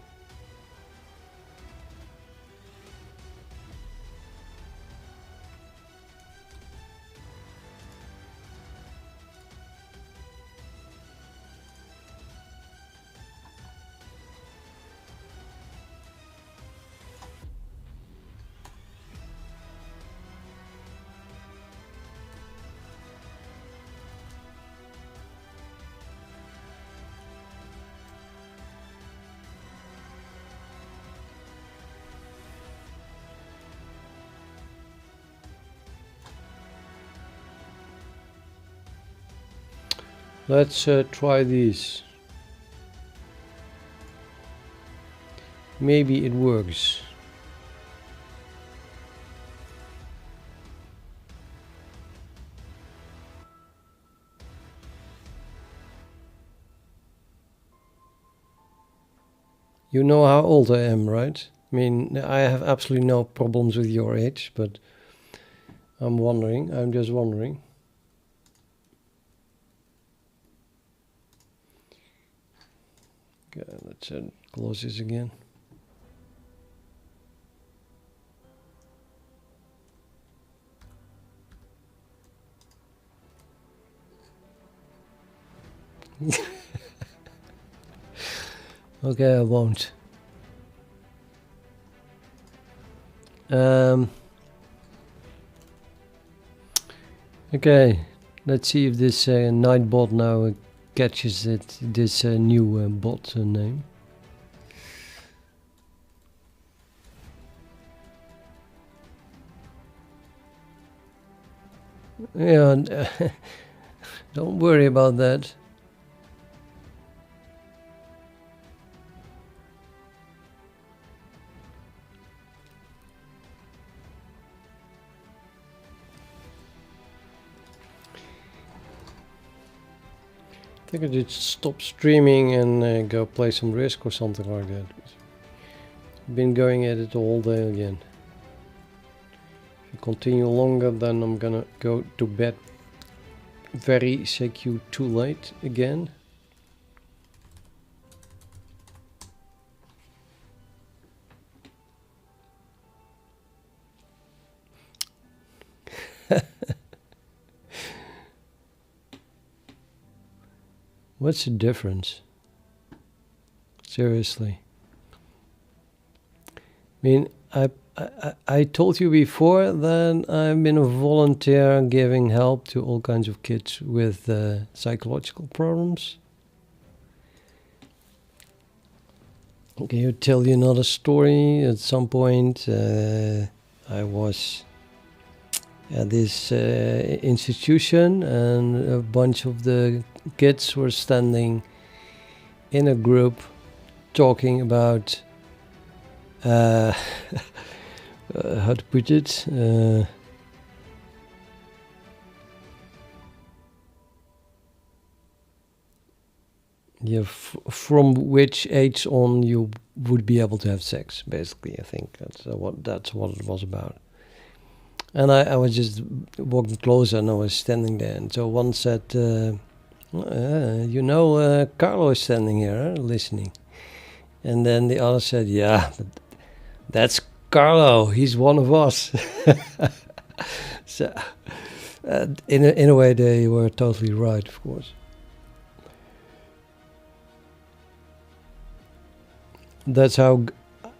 Let's try these. Maybe it works. You know how old I am, right? I mean, I have absolutely no problems with your age, but I'm just wondering. Okay, let's close this again. Okay, I won't. Okay, let's see if this Nightbot now catches it. This new bot name. Yeah, don't worry about that. think I should stop streaming and go play some Risk or something like that. Been going at it all day again. If I continue longer, then I'm gonna go to bed very CQ too late again. What's the difference? Seriously. I mean, I told you before that I've been a volunteer giving help to all kinds of kids with psychological problems. Can I tell you another story? At some point, I was at this institution, and a bunch of the kids were standing in a group talking about how to put it, yeah, from which age on you would be able to have sex, basically. I think that's what it was about. And I was just walking closer, and I was standing there. And so one said, Carlo is standing here, listening. And then the other said, yeah, but that's Carlo. He's one of us. So, in a way, they were totally right, of course. That's how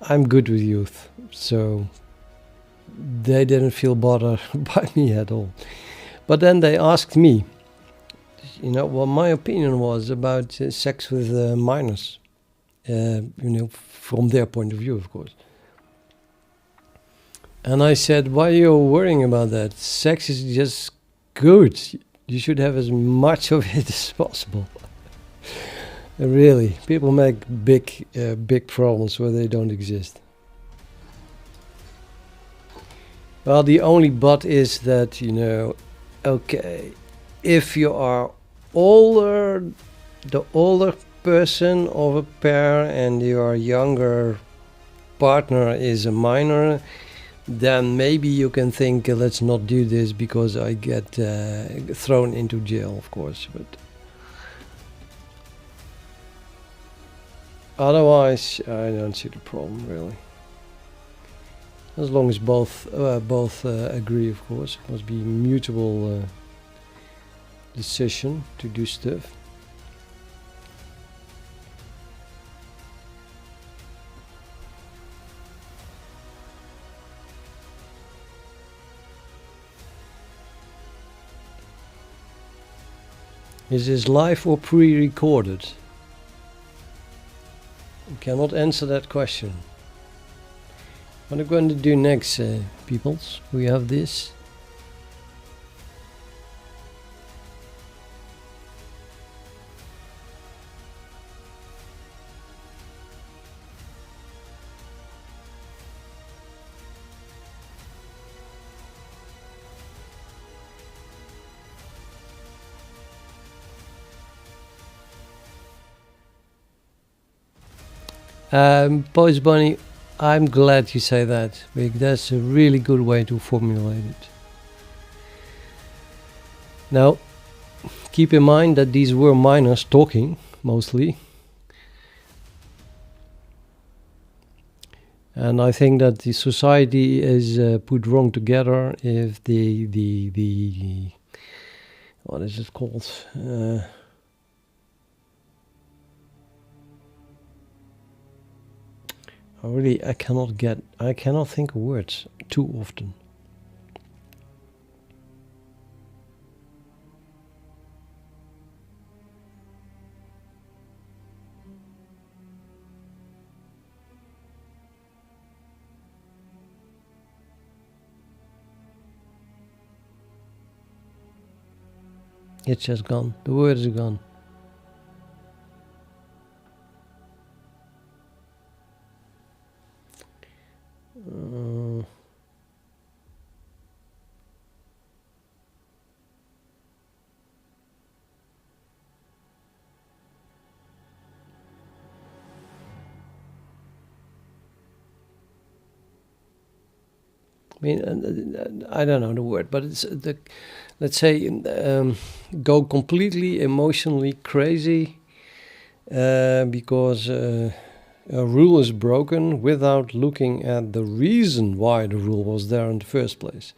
I'm good with youth. So they didn't feel bothered by me at all. But then they asked me, what my opinion was about sex with minors. From their point of view, of course. And I said, why are you worrying about that? Sex is just good. You should have as much of it as possible. Really, people make big problems where they don't exist. Well, the only but is that, okay, if you are older, the older person of a pair, and your younger partner is a minor, then maybe you can think, let's not do this because I get thrown into jail, of course. But otherwise, I don't see the problem, really. As long as both agree, of course. It must be a mutual decision to do stuff. Is this live or pre-recorded? I cannot answer that question. What I'm going to do next, peoples, we have this. Boys Bunny, I'm glad you say that, because that's a really good way to formulate it. Now, keep in mind that these were minors talking, mostly. And I think that the society is put wrong together if the what is it called? I cannot think of words too often. It's just gone. The word is gone. I mean, I don't know the word, but it's let's say, go completely emotionally crazy because a rule is broken without looking at the reason why the rule was there in the first place.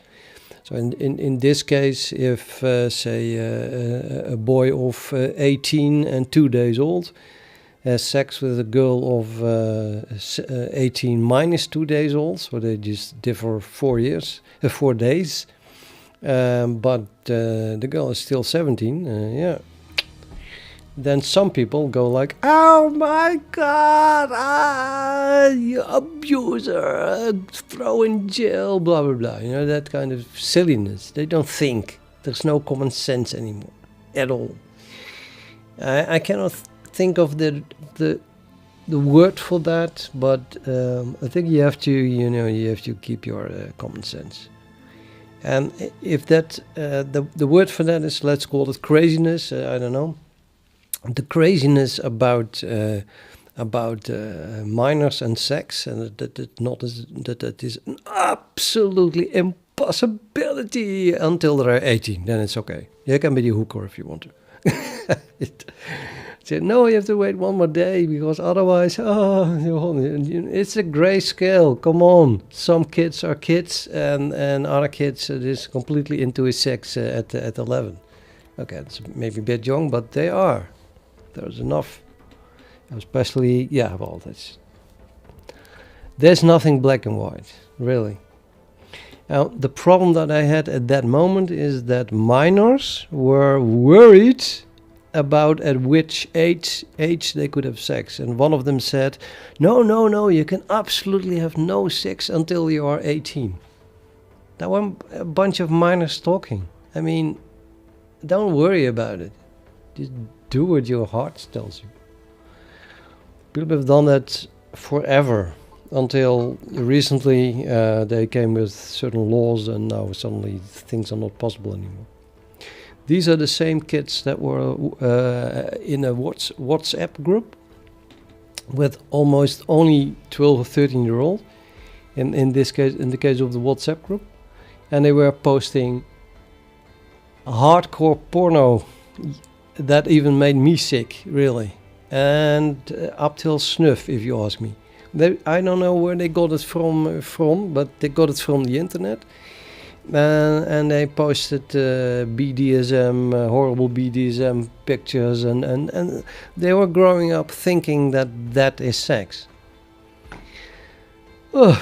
So in this case, if say a boy of 18 and 2 days old has sex with a girl of 18 minus 2 days old, so they just differ 4 days, but the girl is still 17, yeah. Then some people go like, oh my god, you abuser, throw in jail, blah blah blah, you know, that kind of silliness. They don't think. There's no common sense anymore at all. I cannot think of the word for that, but I think you have to keep your common sense. And if that the word for that is, let's call it craziness, I don't know. The craziness about minors and sex, and that is an absolutely impossibility until they're 18. Then it's okay. You can be the hooker if you want to. Say, no, you have to wait one more day because otherwise, it's a gray scale. Come on, some kids are kids, and other kids are just completely into his sex at 11. Okay, it's maybe a bit young, but they are. There's enough, especially, yeah, well, there's nothing black and white, really. Now, the problem that I had at that moment is that minors were worried about at which age they could have sex. And one of them said, no, you can absolutely have no sex until you are 18. That were a bunch of minors talking. I mean, don't worry about it. Just do what your heart tells you. People have done that forever until recently they came with certain laws, and now suddenly things are not possible anymore. These are the same kids that were in a WhatsApp group with almost only 12 or 13-year-old. In this case, in the case of the WhatsApp group, and they were posting hardcore porno that even made me sick, really, and up till snuff, if you ask me. I don't know where they got it from, but they got it from the internet, and they posted BDSM, horrible BDSM pictures, and they were growing up thinking that is sex. Oh,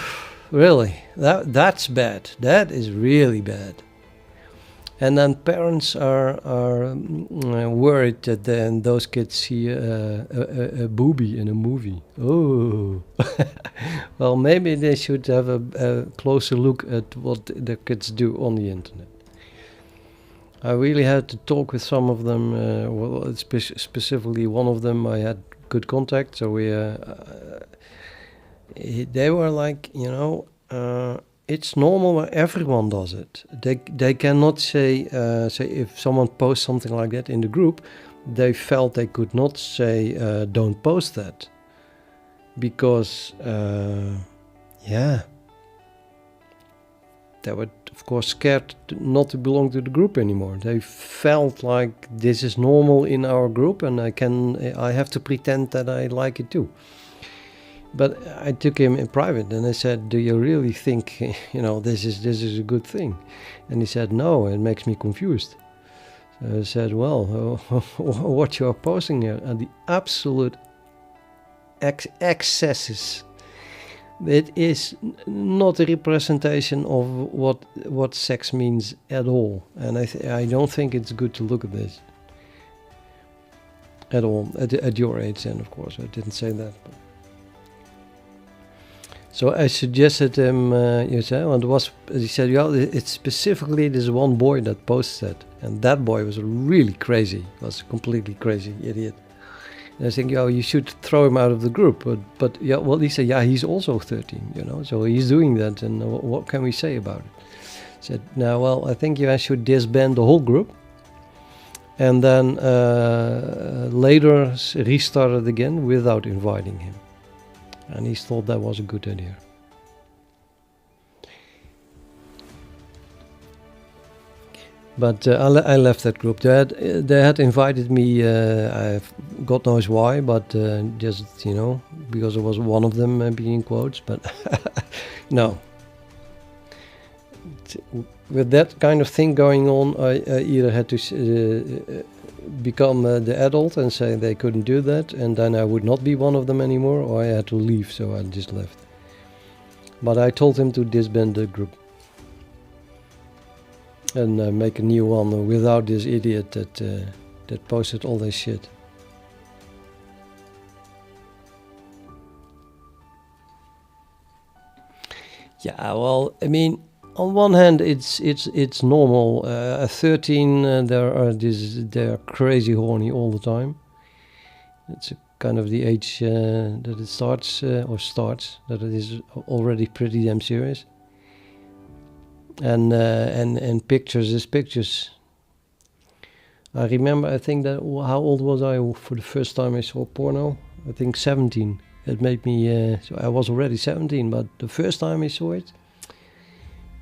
really, that's bad. That is really bad. And then parents are worried that then those kids see a boobie in a movie. Oh, well, maybe they should have a closer look at what the kids do on the internet. I really had to talk with some of them. Well, specifically one of them, I had good contact. So they were like, it's normal, everyone does it. They cannot say if someone posts something like that in the group, they felt they could not say don't post that, because they were of course scared not to belong to the group anymore. They felt like this is normal in our group, and I have to pretend that I like it too. But I took him in private and I said, do you really think, this is a good thing? And he said, no, it makes me confused. So I said, well, what you are posting here are the absolute excesses. It is not a representation of what sex means at all. And I don't think it's good to look at this at all, at your age. And of course, I didn't say that. But. So I suggested him, he said, it's specifically this one boy that posts that. And that boy was really crazy, was a completely crazy idiot. And I think, you should throw him out of the group. But he said, he's also 13, so he's doing that. And what can we say about it? I said, I think I should disband the whole group. And then later restart it again without inviting him. And he thought that was a good idea. But I left that group. They had invited me, God knows why, but just, you know, because I was one of them, being in quotes, but no. With that kind of thing going on, I either had to become the adult and say they couldn't do that, and then I would not be one of them anymore, or I had to leave, so I just left. But I told him to disband the group and make a new one without this idiot that posted all this shit. Yeah, well, I mean, on one hand, it's normal. At 13, they're crazy horny all the time. It's a kind of the age that it starts, that it is already pretty damn serious. And pictures is pictures. I remember, I think that, how old was I for the first time I saw porno? I think 17. It made me, so I was already 17, but the first time I saw it,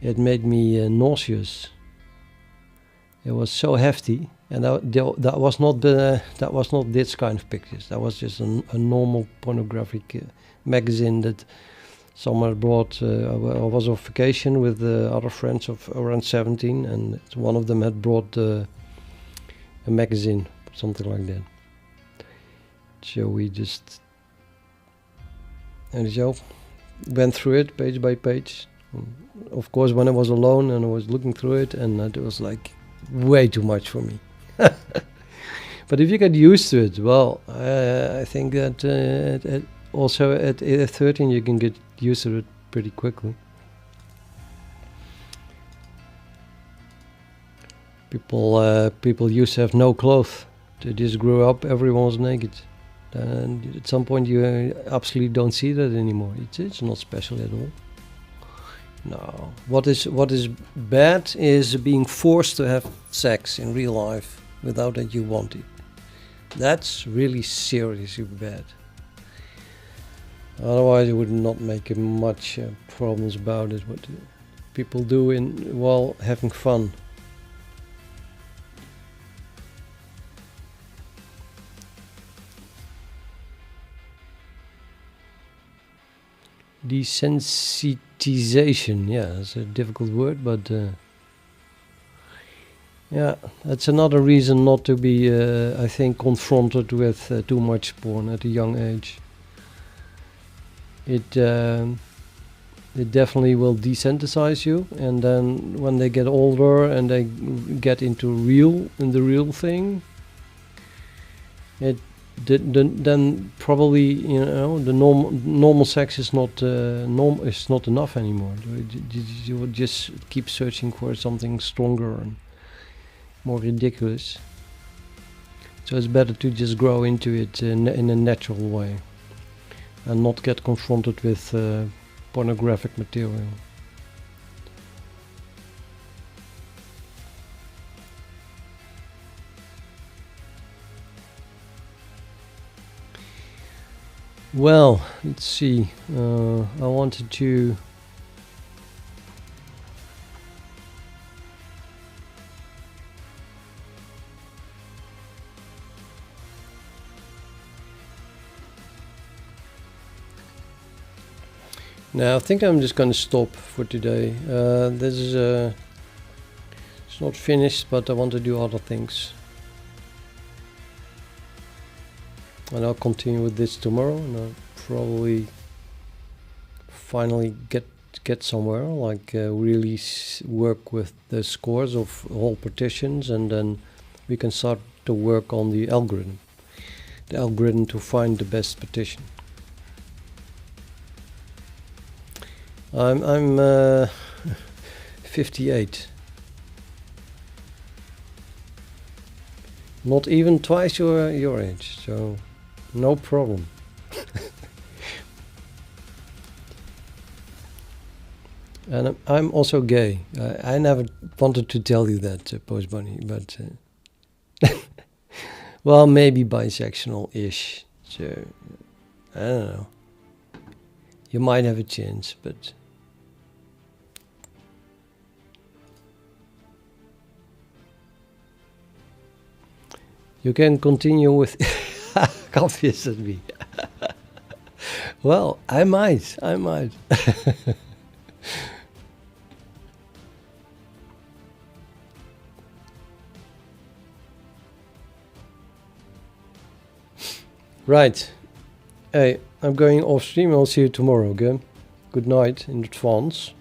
it made me nauseous. It was so hefty, and that was not this kind of pictures. That was just a normal pornographic magazine that someone brought. I was on vacation with other friends of around 17, and one of them had brought a magazine, something like that. So we just, and so went through it page by page. Of course, when I was alone and I was looking through it, and it was like way too much for me. But if you get used to it, well, I think that also at 13 you can get used to it pretty quickly. People used to have no clothes. They just grew up, everyone was naked. And at some point you absolutely don't see that anymore. It's not special at all. No. What is bad is being forced to have sex in real life without that you want it. That's really seriously bad. Otherwise, it would not make much problems about it. What people do while having fun. Desensitization, yeah, it's a difficult word, but yeah, that's another reason not to be, I think, confronted with too much porn at a young age. It definitely will desensitize you, and then when they get older and they get into the real thing, then probably, you know, the normal sex is not enough anymore. You would just keep searching for something stronger and more ridiculous. So it's better to just grow into it in a natural way and not get confronted with pornographic material. Well, let's see. I wanted to now I think I'm just going to stop for today. This is it's not finished, but I want to do other things. And I'll continue with this tomorrow, and I'll probably finally get somewhere, like really work with the scores of whole partitions, and then we can start to work on the algorithm to find the best partition. I'm 58. Not even twice your age, so no problem. And I'm also gay. I never wanted to tell you that, Post Bunny, but well, maybe bisexual-ish. So I don't know. You might have a chance, but You can continue with copies at me. Well, I might. Right. Hey, I'm going off stream. I'll see you tomorrow, okay? Good night in advance.